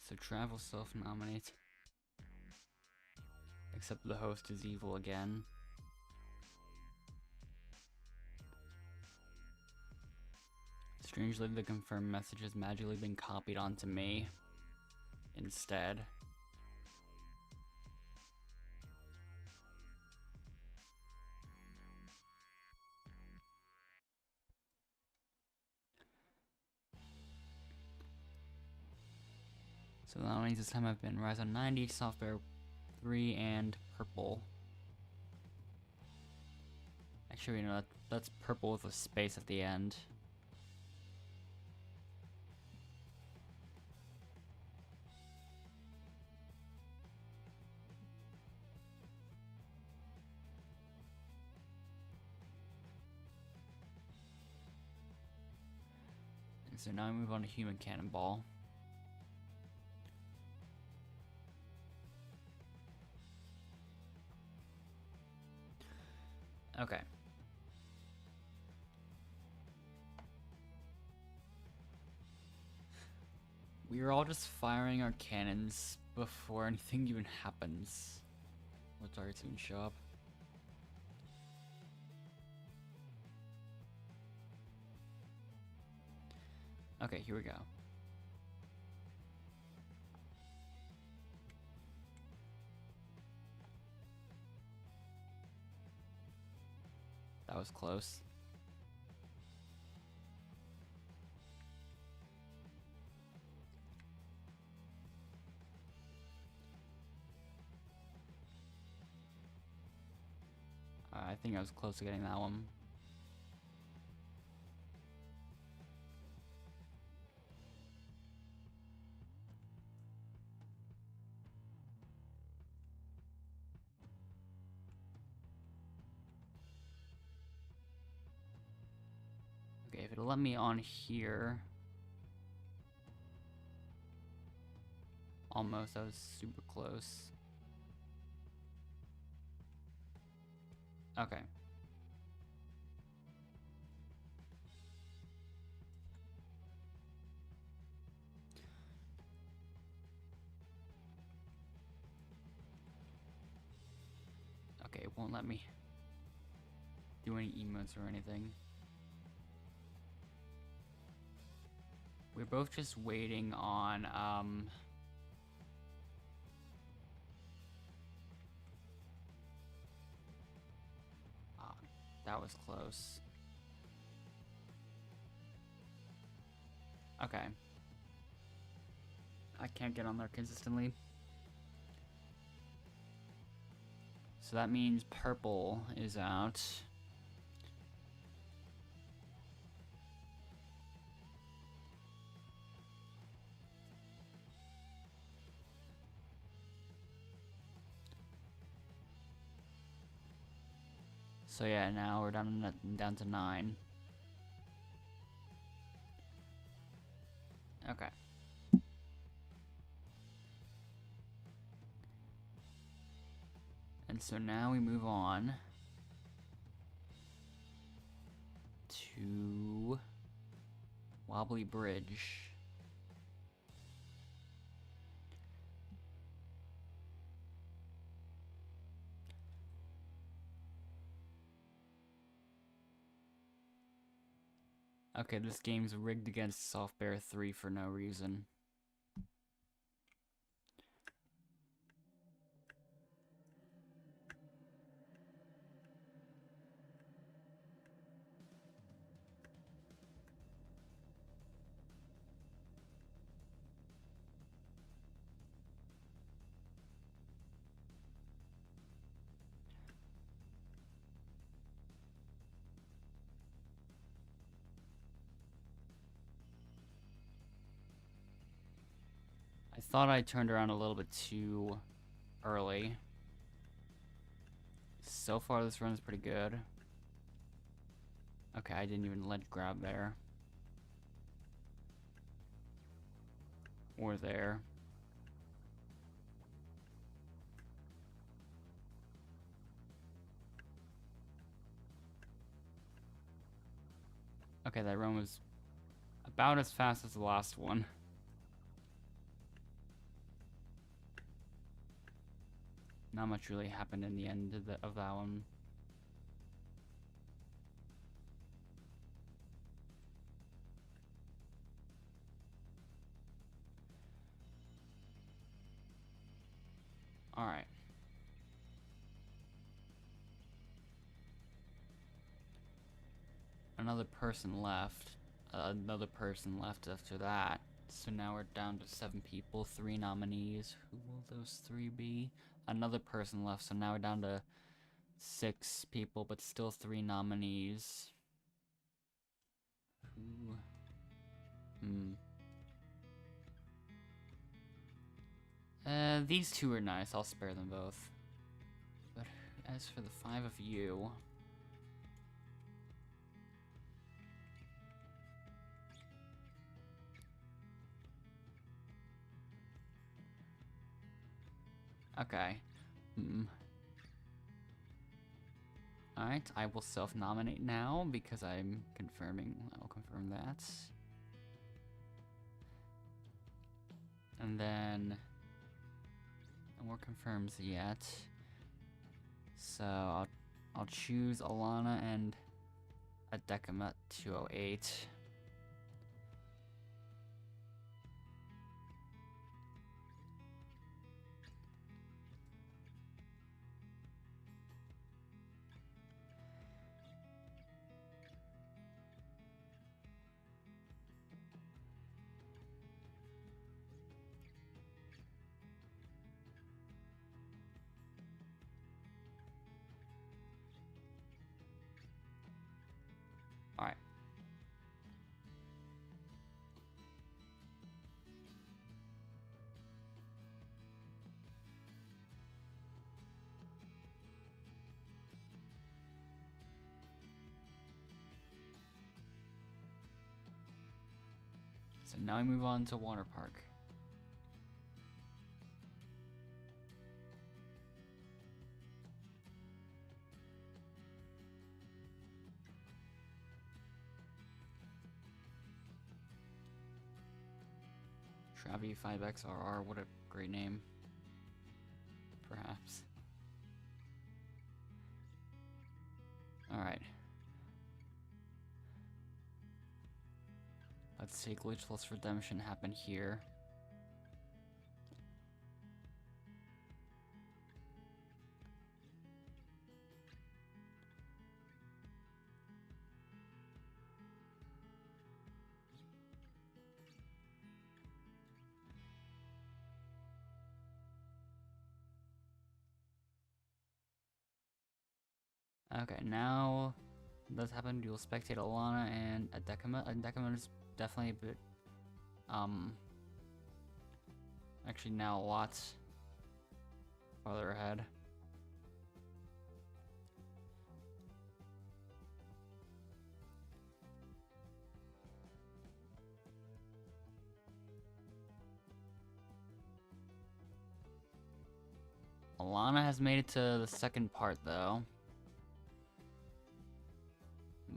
So travel self-nominate. Except the host is evil again. Strangely, the confirmed message has magically been copied onto me instead. So the nominees this time have been Rise on 90, Software 3, and Purple. Actually, you know, that's Purple with a space at the end. And so now we move on to Human Cannonball. Okay. We are all just firing our cannons before anything even happens. What targets even show up? Okay, here we go. That was close. I think I was close to getting that one. Okay, if it'll let me on here. Almost, that was super close. Okay. Okay, it won't let me do any emotes or anything. We're both just waiting on, that was close. Okay. I can't get on there consistently. So that means Purple is out. So yeah, now we're down to 9. Okay. And so now we move on to Wobbly Bridge. Okay, this game's rigged against Software 3 for no reason. I thought I turned around a little bit too early. So far, this run is pretty good. Okay, I didn't even ledge grab there. Or there. Okay, that run was about as fast as the last one. Not much really happened in the end of that one. Alright. Another person left. Another person left after that. So now we're down to 7 people, 3 nominees. Who will those 3 be? Another person left, so now we're down to 6 people, but still 3 nominees. Who? These 2 are nice. I'll spare them both. But as for the 5 of you... Okay. Alright, I will self-nominate now because I'm confirming. I will confirm that. And then... no more confirms yet. So I'll choose Alana and Adekama 208. Alright. So now we move on to Water Park. Travi 5XRR, what a great name. Perhaps. Alright. Let's see, glitchless redemption happen here. Okay, now does happen. You'll spectate Alana and Adekama. Adekama is definitely a bit, actually now a lot farther ahead. Alana has made it to the second part though.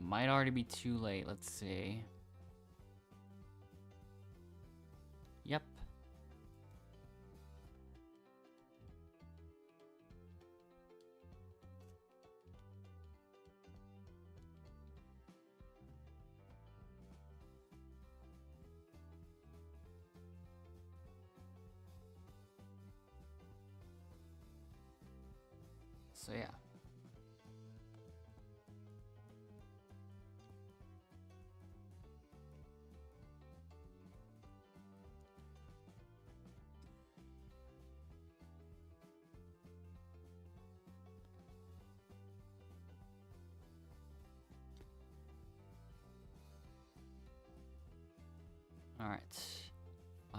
Might already be too late, let's see. Yep. So yeah. Alright.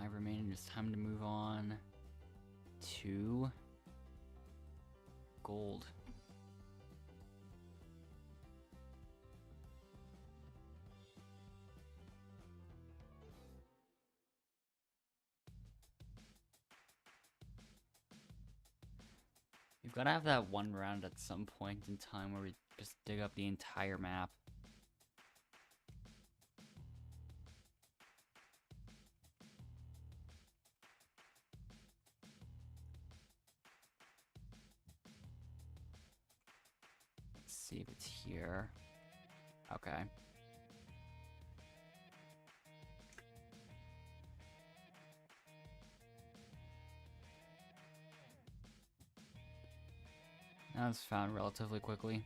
5 remaining. It's time to move on to gold. You've got to have that one round at some point in time where we just dig up the entire map. Let's see if it's here. Okay. That was found relatively quickly.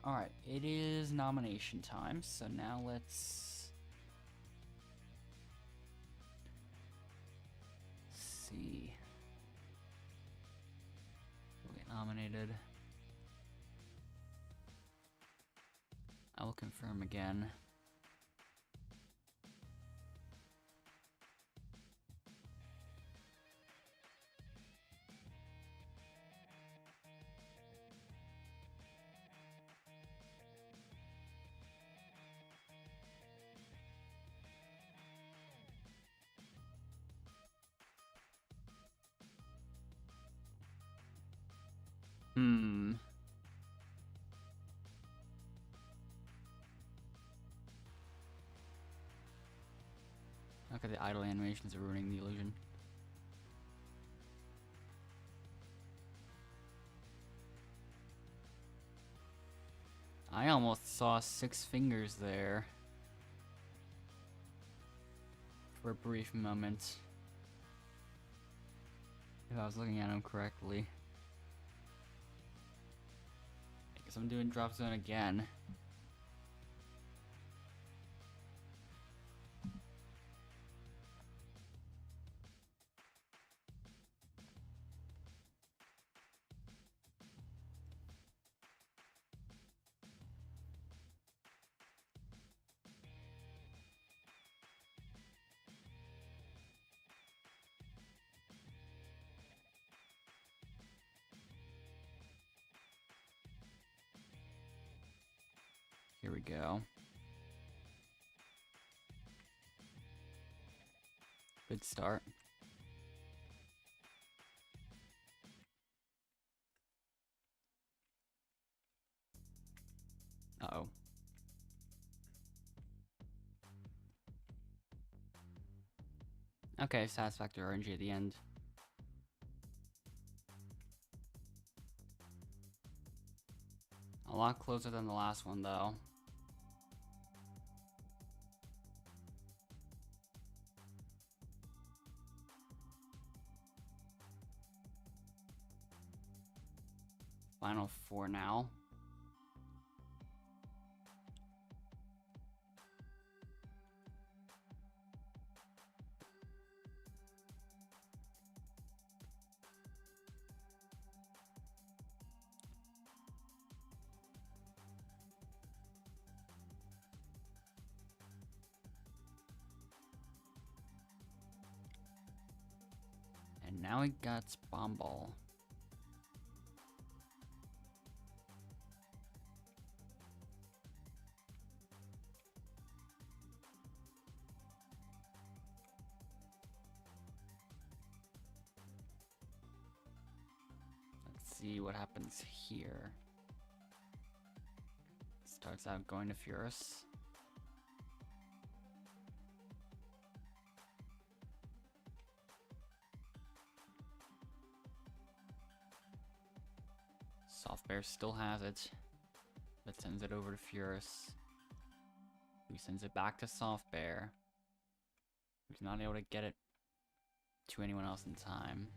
Alright, it is nomination time, so now let's see. We'll get nominated. I will confirm again. Okay, the idle animations are ruining the illusion. I almost saw 6 fingers there. For a brief moment. If I was looking at him correctly. I guess I'm doing drop zone again. Here we go. Good start. Uh-oh. Okay, satisfactory RNG at the end. A lot closer than the last one, though. Final 4 now. And now he got Bomb Ball. Let's see what happens here. Starts out going to Furus. Soft Bear still has it, but sends it over to Furus, who sends it back to Soft Bear, who's not able to get it to anyone else in time.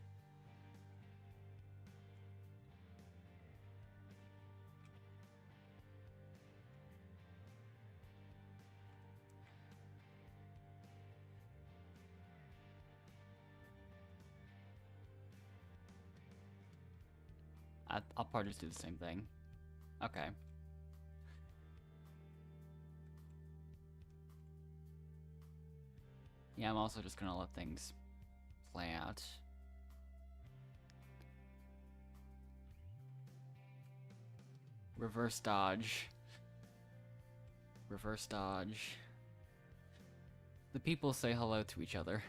I'll probably just do the same thing. Okay. Yeah, I'm also just gonna let things play out. Reverse dodge. Reverse dodge. The people say hello to each other.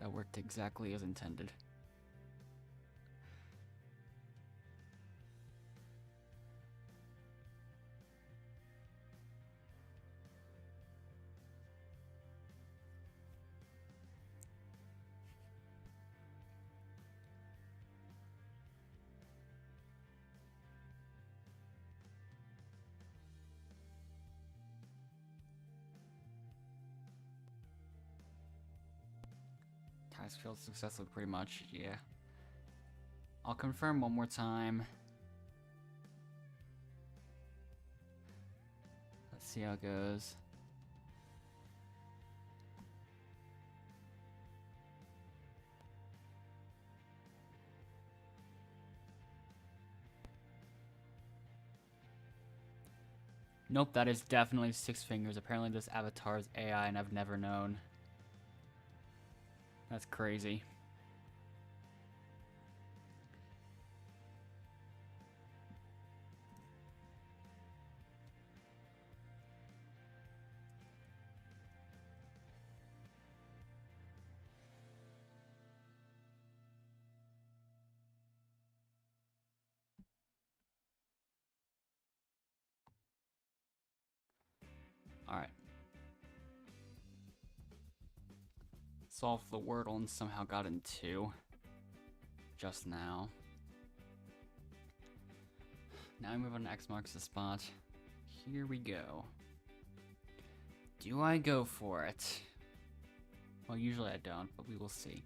That worked exactly as intended. Task failed successfully, pretty much, yeah. I'll confirm one more time. Let's see how it goes. Nope, that is definitely Six Fingers. Apparently this avatar is AI and I've never known. That's crazy. Alright. Solved the Wordle and somehow got in 2. Just now. Now we move on to X marks the spot. Here we go. Do I go for it? Well, usually I don't, but we will see.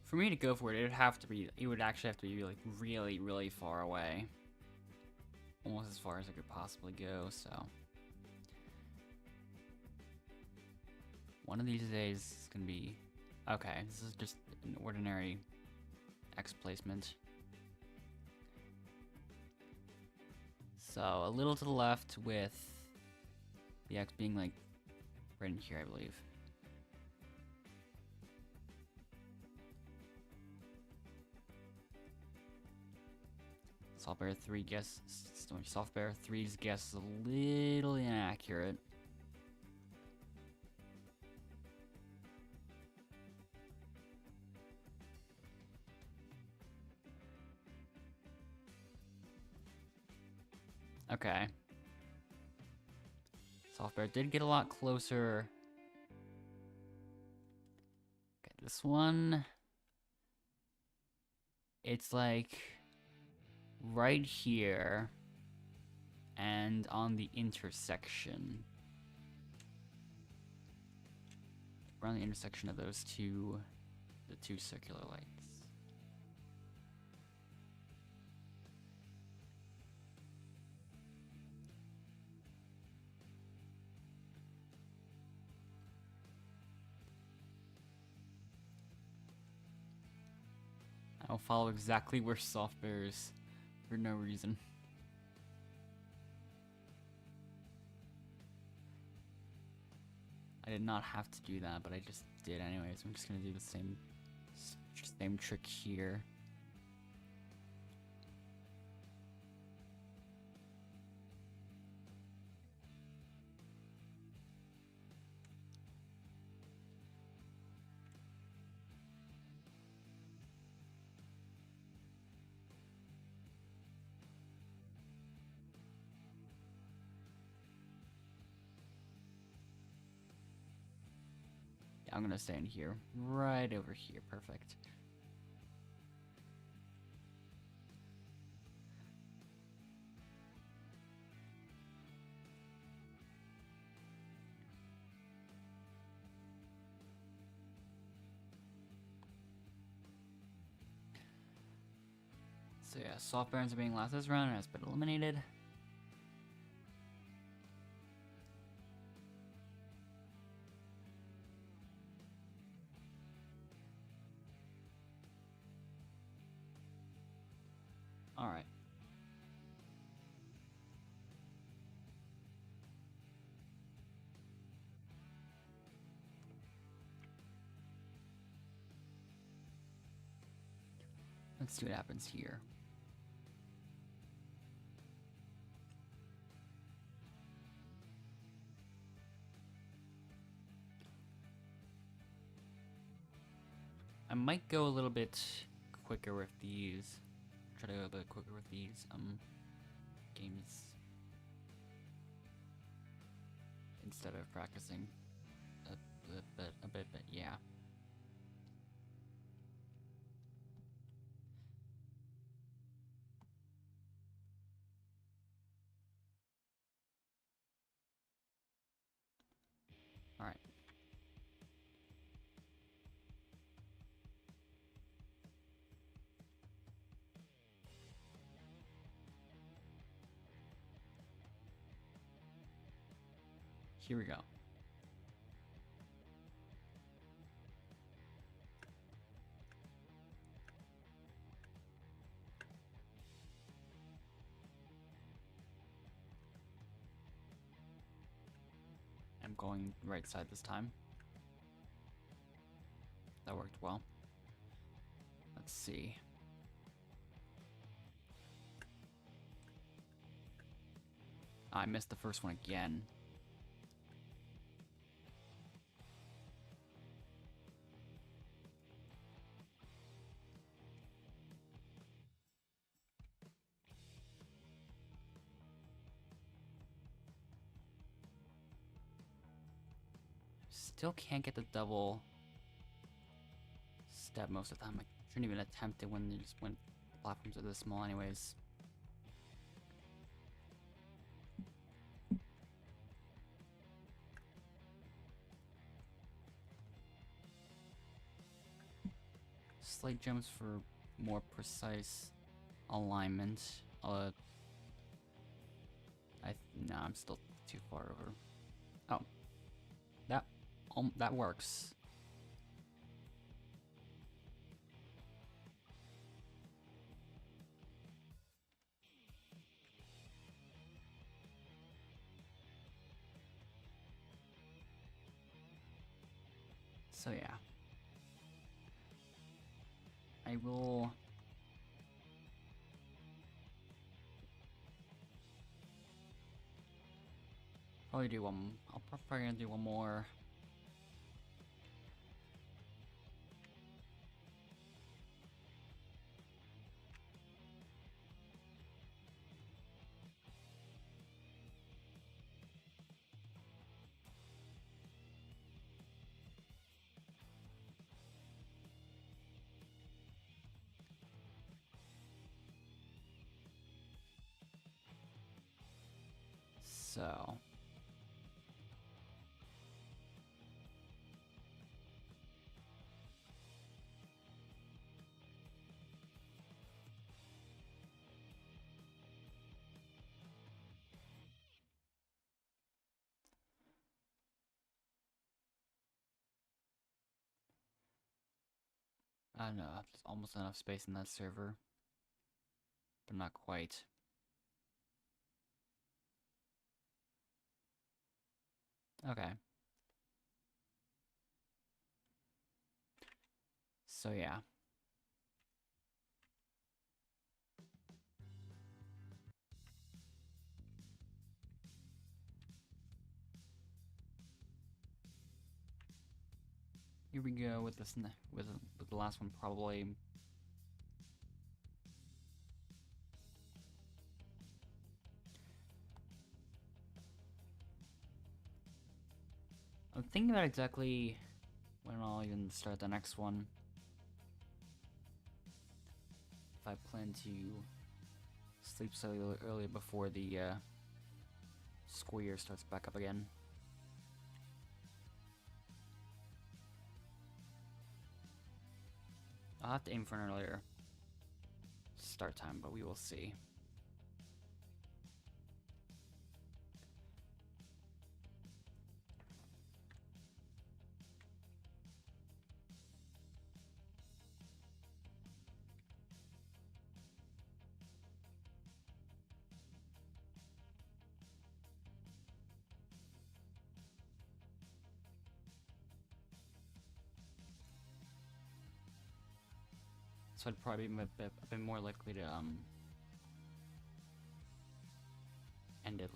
For me to go for it, it would actually have to be like really, really far away. Almost as far as I could possibly go, so. One of these days is gonna be, okay, this is just an ordinary X placement. So a little to the left with the X being like right in here, I believe. Soft Bear 3 guess, Soft Bear 3's guess is a little inaccurate. Okay. Soft Bear did get a lot closer. Okay, this one. It's like right here and on the intersection. Around the intersection of those two, the two circular lights. I'll follow exactly where Soft Bear is for no reason. I did not have to do that, but I just did anyways. I'm just gonna do the same trick here. I'm gonna stay in here, right over here, perfect. So yeah, soft barons are being last this round and has been eliminated. Alright. Let's see what happens here. I might go a little bit quicker with these. Try to go a bit quicker with these games instead of practicing a bit, but yeah. All right. Here we go. I'm going right side this time. That worked well. Let's see. I missed the first one again. Still can't get the double step most of the time. I shouldn't even attempt it when the platforms are this small anyways. Slight jumps for more precise alignment. No, I'm still too far over. Oh, that works. So yeah, I will. Probably do one. I'll probably gonna do one more. So. I don't know, there's almost enough space in that server, but not quite. Okay. So yeah. Here we go with this with the last one probably. I'm thinking about exactly when I'll even start the next one. If I plan to sleep so early before the school year starts back up again. I'll have to aim for an earlier start. start time, but we will see. So I'd probably be a bit more likely to end it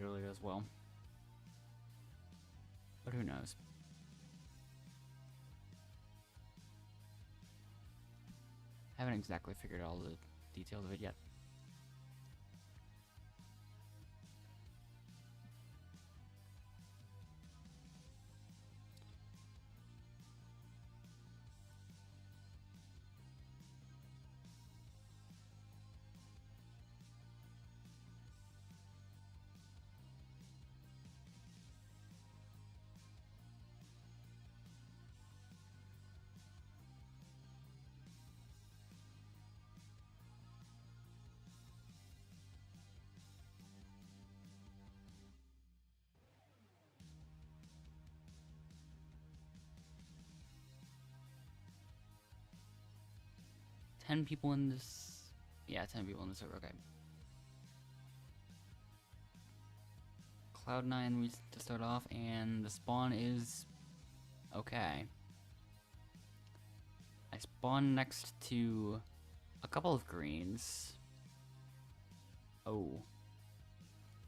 earlier as well. But who knows? Haven't exactly figured out all the details of it yet. Ten people in this. Yeah, 10 people in the server. Okay. Cloud9 to start off, and the spawn is okay. I spawn next to a couple of greens. Oh.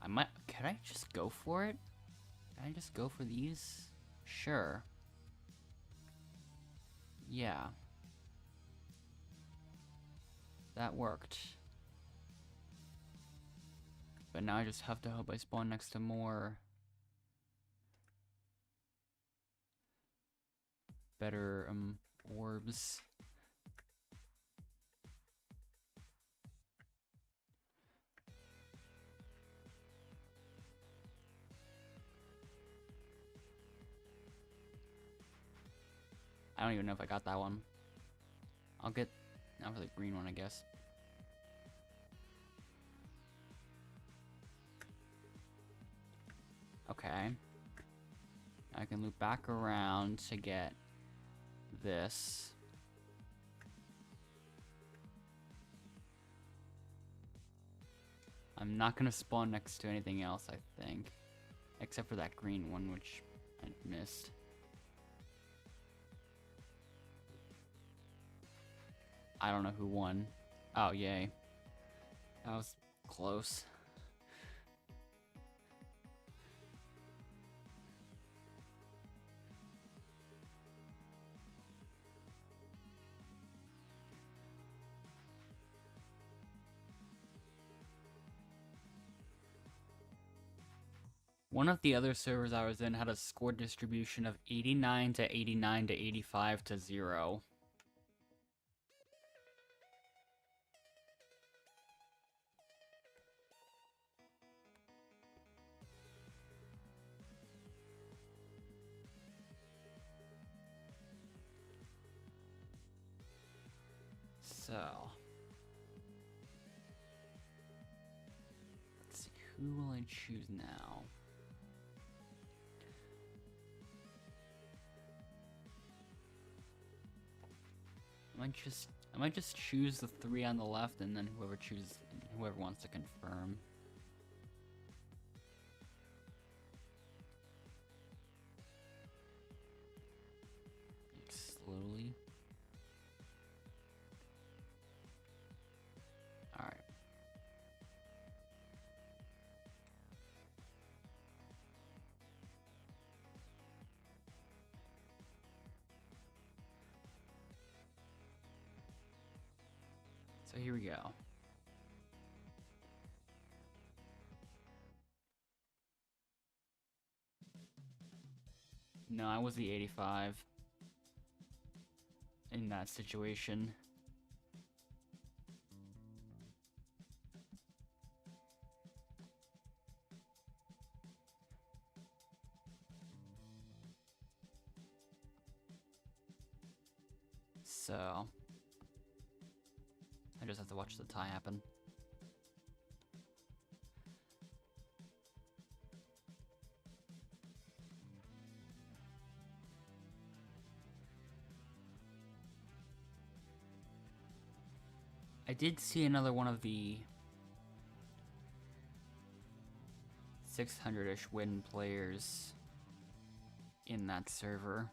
Can I just go for it? Can I just go for these? Sure. Yeah. That worked. But now I just have to hope I spawn next to more better orbs. I don't even know if I got that one. I'll get now for the green one, I guess. Okay. I can loop back around to get this. I'm not gonna spawn next to anything else, I think. Except for that green one, which I missed. I don't know who won. Oh, yay. That was close. One of the other servers I was in had a score distribution of 89 to 89 to 85 to 0. So, let's see, who will I choose now? I might just choose the 3 on the left, and then whoever wants to confirm. Slowly. Alright. So here we go. No, I was the 85 in that situation. So, I just have to watch the tie happen. I did see another one of the 600-ish win players in that server.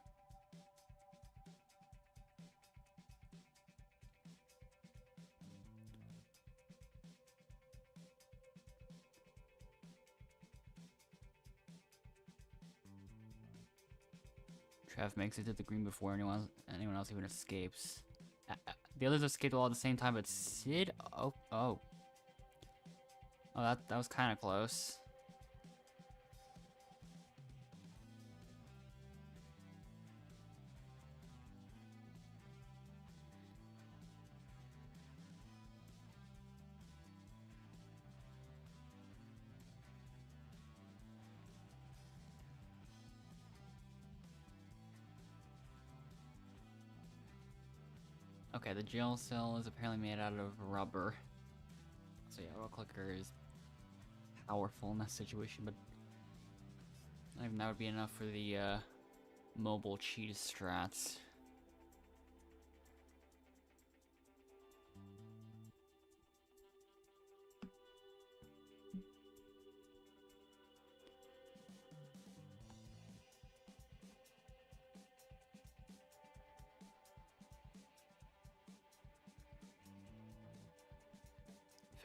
Trev makes it to the green before anyone else even escapes. The others escaped all at the same time, but Sid... Oh, that was kind of close. Okay, the jail cell is apparently made out of rubber. So yeah, auto clicker is powerful in that situation, but not even that would be enough for the mobile cheese strats.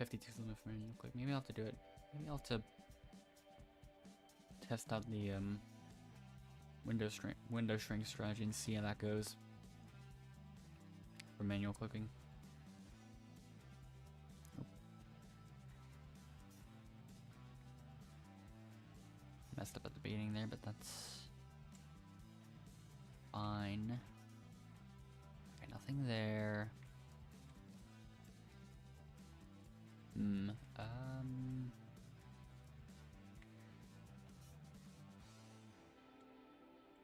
$52 limit for manual click. Maybe I'll have to do it. Maybe I'll have to test out the window shrink strategy and see how that goes for manual clicking. Oh. Messed up at the beginning there, but that's fine. Okay, nothing there.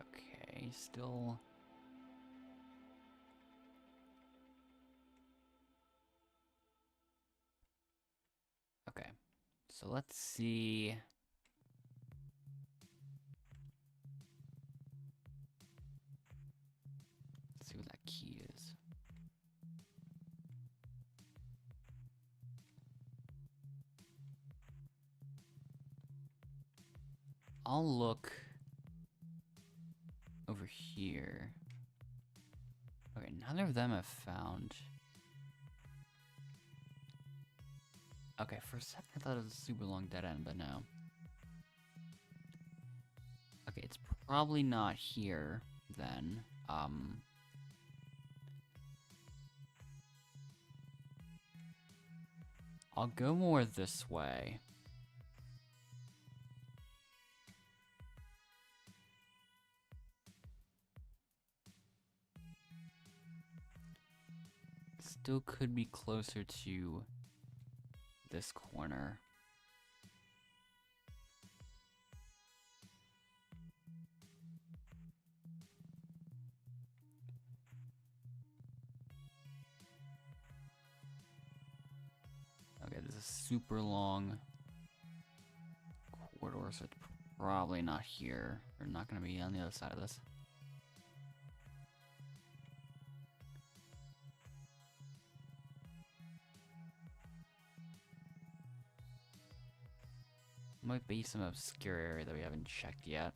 Okay, still. Okay, so let's see. Let's see what that key is. I'll look over here. Okay, neither of them have found. Okay, for a second I thought it was a super long dead end, but no. Okay, it's probably not here then. I'll go more this way. Still could be closer to this corner. Okay, this is super long corridor, so it's probably not here. Or not gonna be on the other side of this. Might be some obscure area that we haven't checked yet.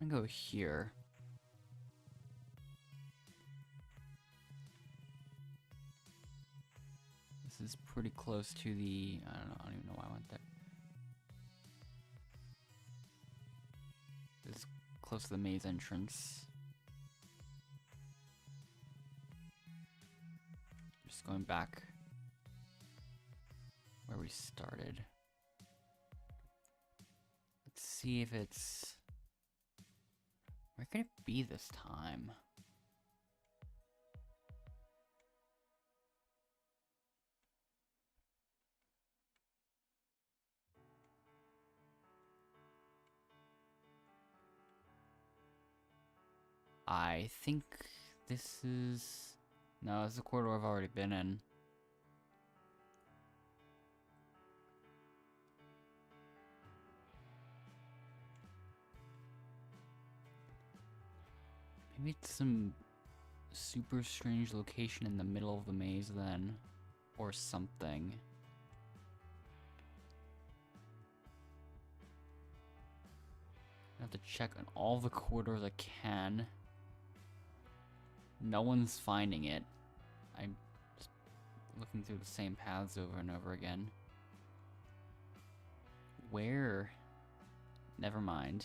I'm gonna go here. This is pretty close to the... I don't know, I don't even know why I went there. This is close to the maze entrance. Just going back where we started. Let's see if it's... Where could it be this time? I think this is... No, it's a corridor I've already been in. Maybe it's some super strange location in the middle of the maze then. Or something. I have to check on all the corridors I can. No one's finding it. I'm just looking through the same paths over and over again. Where? Never mind.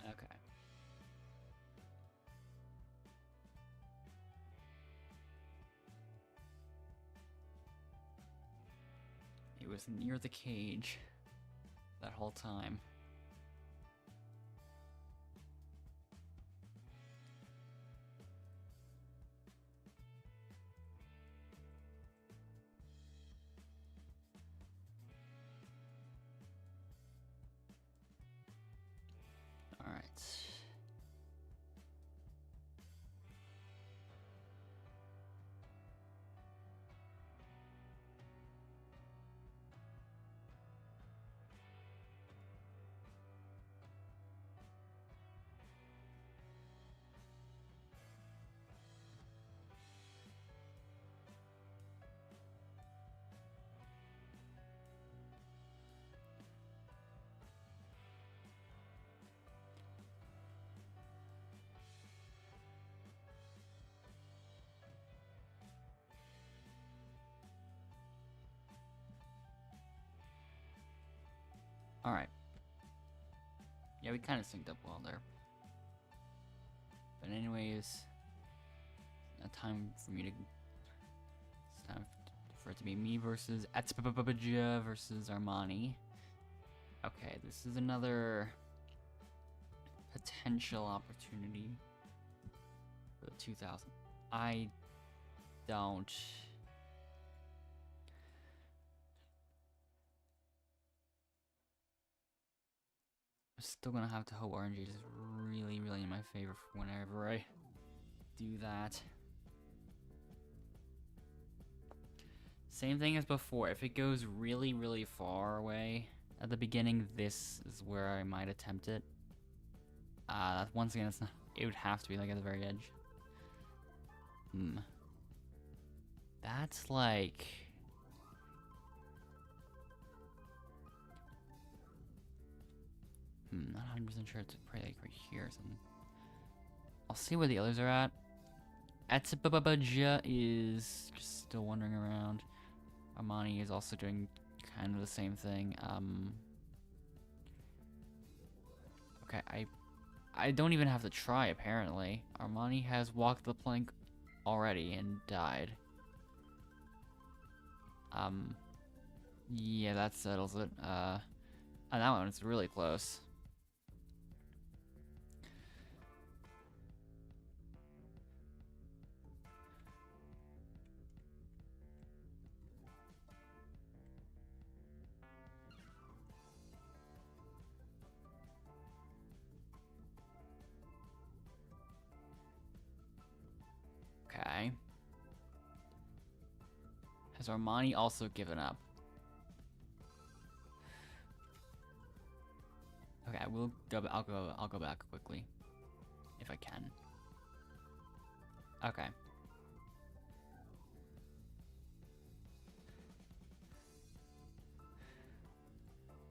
Okay. It was near the cage that whole time. All right. All right. Yeah, we kind of synced up well there. But anyways, time for me to. It's time for it to be me versus Atspababajia versus Armani. Okay, this is another potential opportunity for the 2000. I don't. I'm still gonna have to hope RNG is really, really in my favor for whenever I do that. Same thing as before. If it goes really, really far away at the beginning, this is where I might attempt it. Once again, it's not. It would have to be like at the very edge. That's like. Not 100% sure. It's probably like right here or something. I'll see where the others are at. Atspababajia is just still wandering around. Armani is also doing kind of the same thing. Okay, I don't even have to try, apparently. Armani has walked the plank already and died. Yeah, that settles it. And that one is really close. Okay. Has Armani also given up? Okay, I will go. I'll go back quickly, if I can. Okay.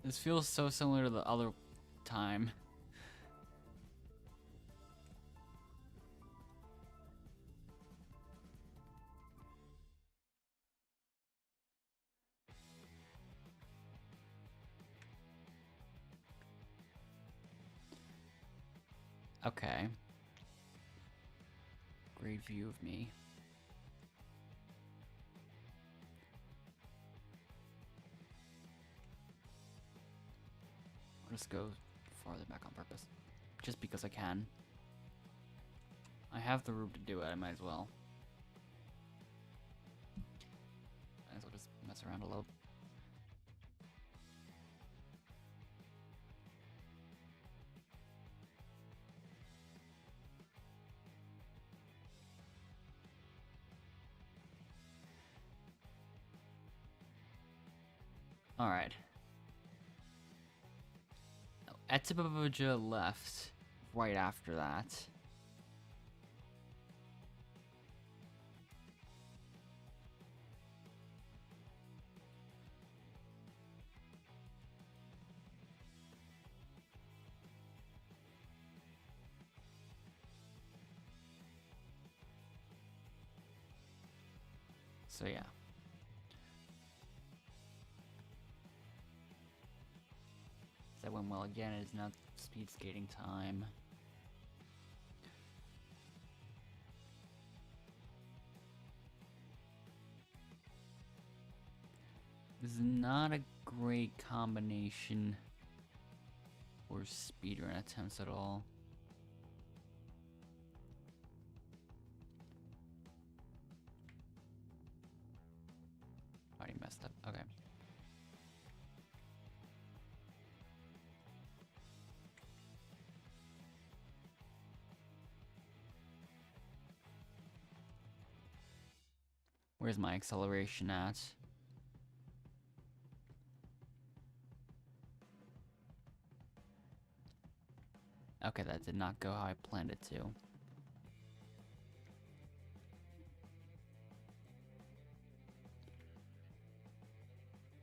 This feels so similar to the other time. Okay. Great view of me. I'll just go farther back on purpose. just because I can. I have the room to do it, I might as well. Might as well just mess around a little. Alright. Etibabaja left right after that. So yeah. That went well again. It is now speed skating time. This is not a great combination for speedrun attempts at all. Already messed up. Okay. Where's my acceleration at? Okay, that did not go how I planned it to.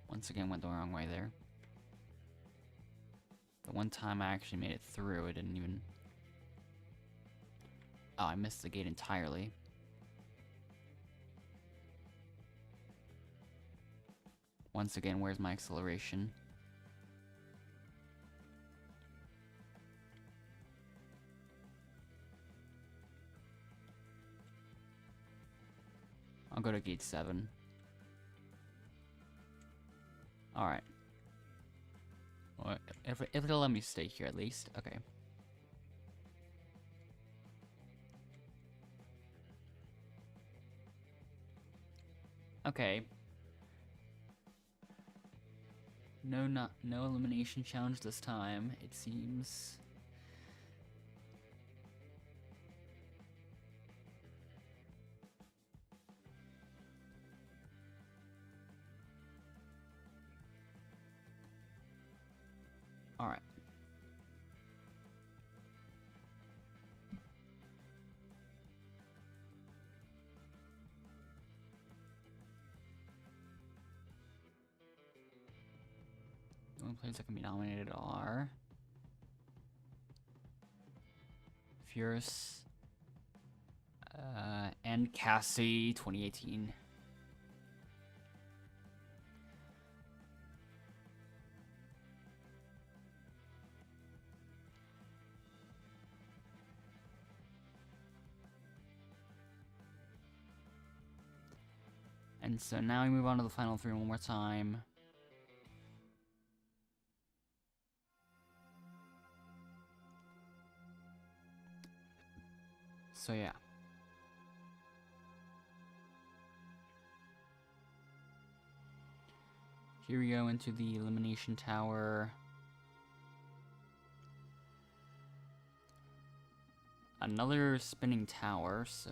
Once again, went the wrong way there. The one time I actually made it through, it didn't even... Oh, I missed the gate entirely. Once again, where's my acceleration? I'll go to gate 7. Alright. Well, if it'll let me stay here at least. Okay. Okay. No elimination challenge this time, it seems. All right. The only players that can be nominated are Fierce and Cassie 2018. And so now we move on to the final 3 one more time. So yeah. Here we go into the elimination tower. Another spinning tower, so...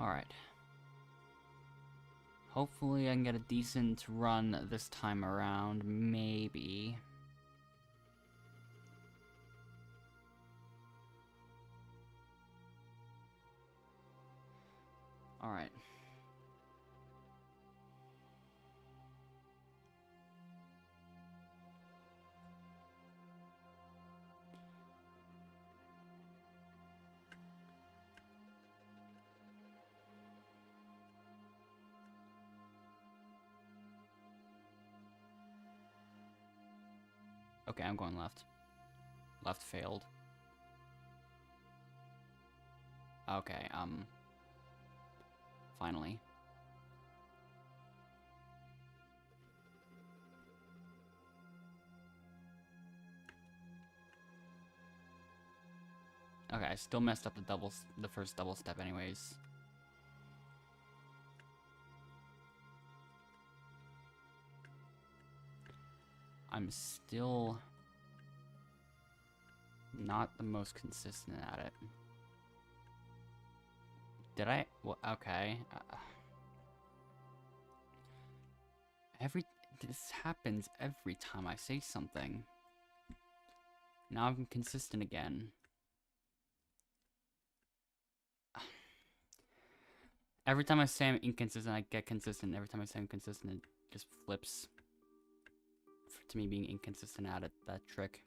Alright. Hopefully I can get a decent run this time around, maybe. Alright. Okay, I'm going left. Left failed. Okay, finally. Okay, I still messed up the first double step anyways. I'm still not the most consistent at it. Did I? Well, okay. This happens every time I say something. Now I'm consistent again. Every time I say I'm inconsistent, I get consistent. Every time I say I'm consistent, it just flips to me being inconsistent at it. That trick.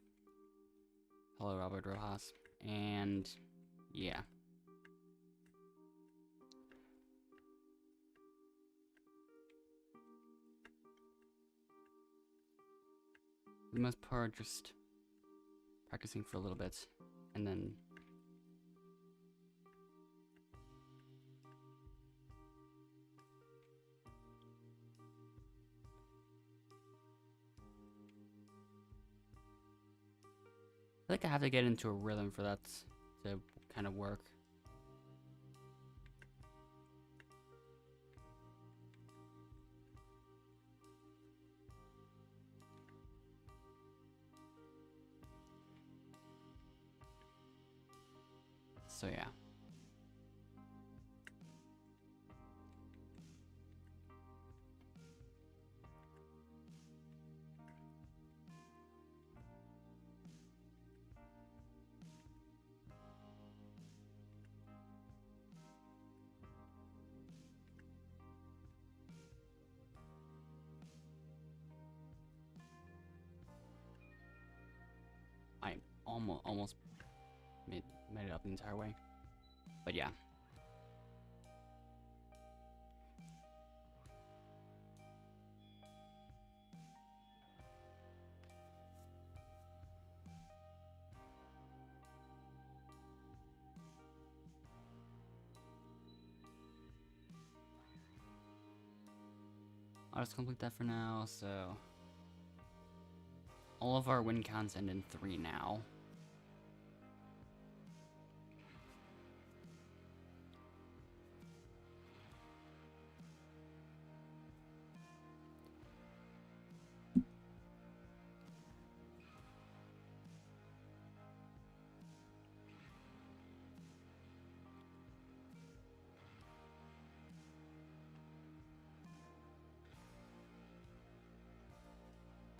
Hello, Robert Rojas. And yeah. For the most part, just practicing for a little bit, and then I think I have to get into a rhythm for that to kind of work. So yeah. I almost made it up the entire way. But yeah. I'll just complete that for now, so all of our win counts end in 3 now.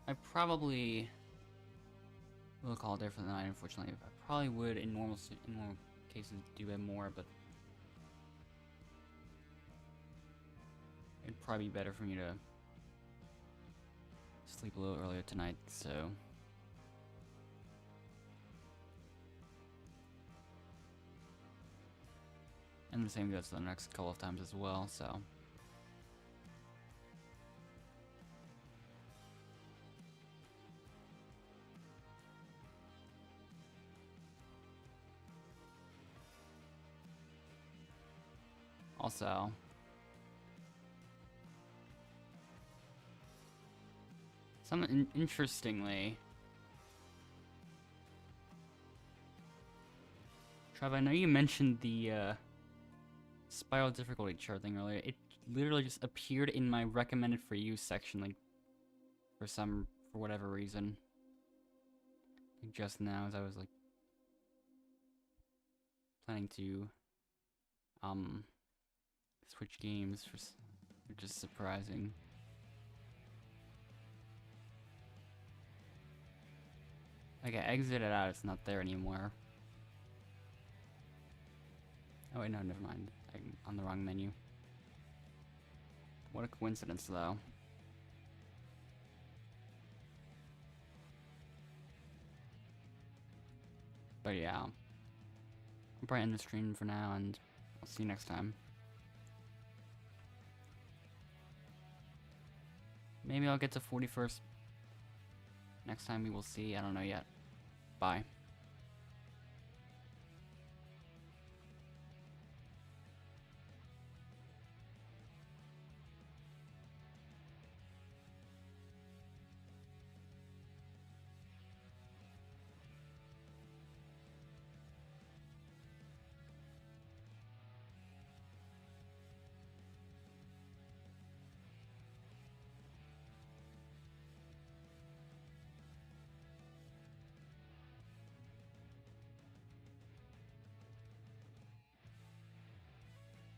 I probably will call it there for the night, unfortunately. I probably would in normal cases do it more, but it'd probably be better for me to sleep a little earlier tonight, so and the same goes for the next couple of times as well, so also interestingly, Trav, I know you mentioned the spiral difficulty chart thing earlier. It literally just appeared in my recommended for you section, like for whatever reason. Like just now, as I was like planning to switch games, which is surprising. Okay, exit it out. It's not there anymore. Oh wait, no, never mind. I'm on the wrong menu. What a coincidence, though. But yeah, I'll probably end the stream for now, and I'll see you next time. Maybe I'll get to 41st. Next time we will see, I don't know yet. Bye.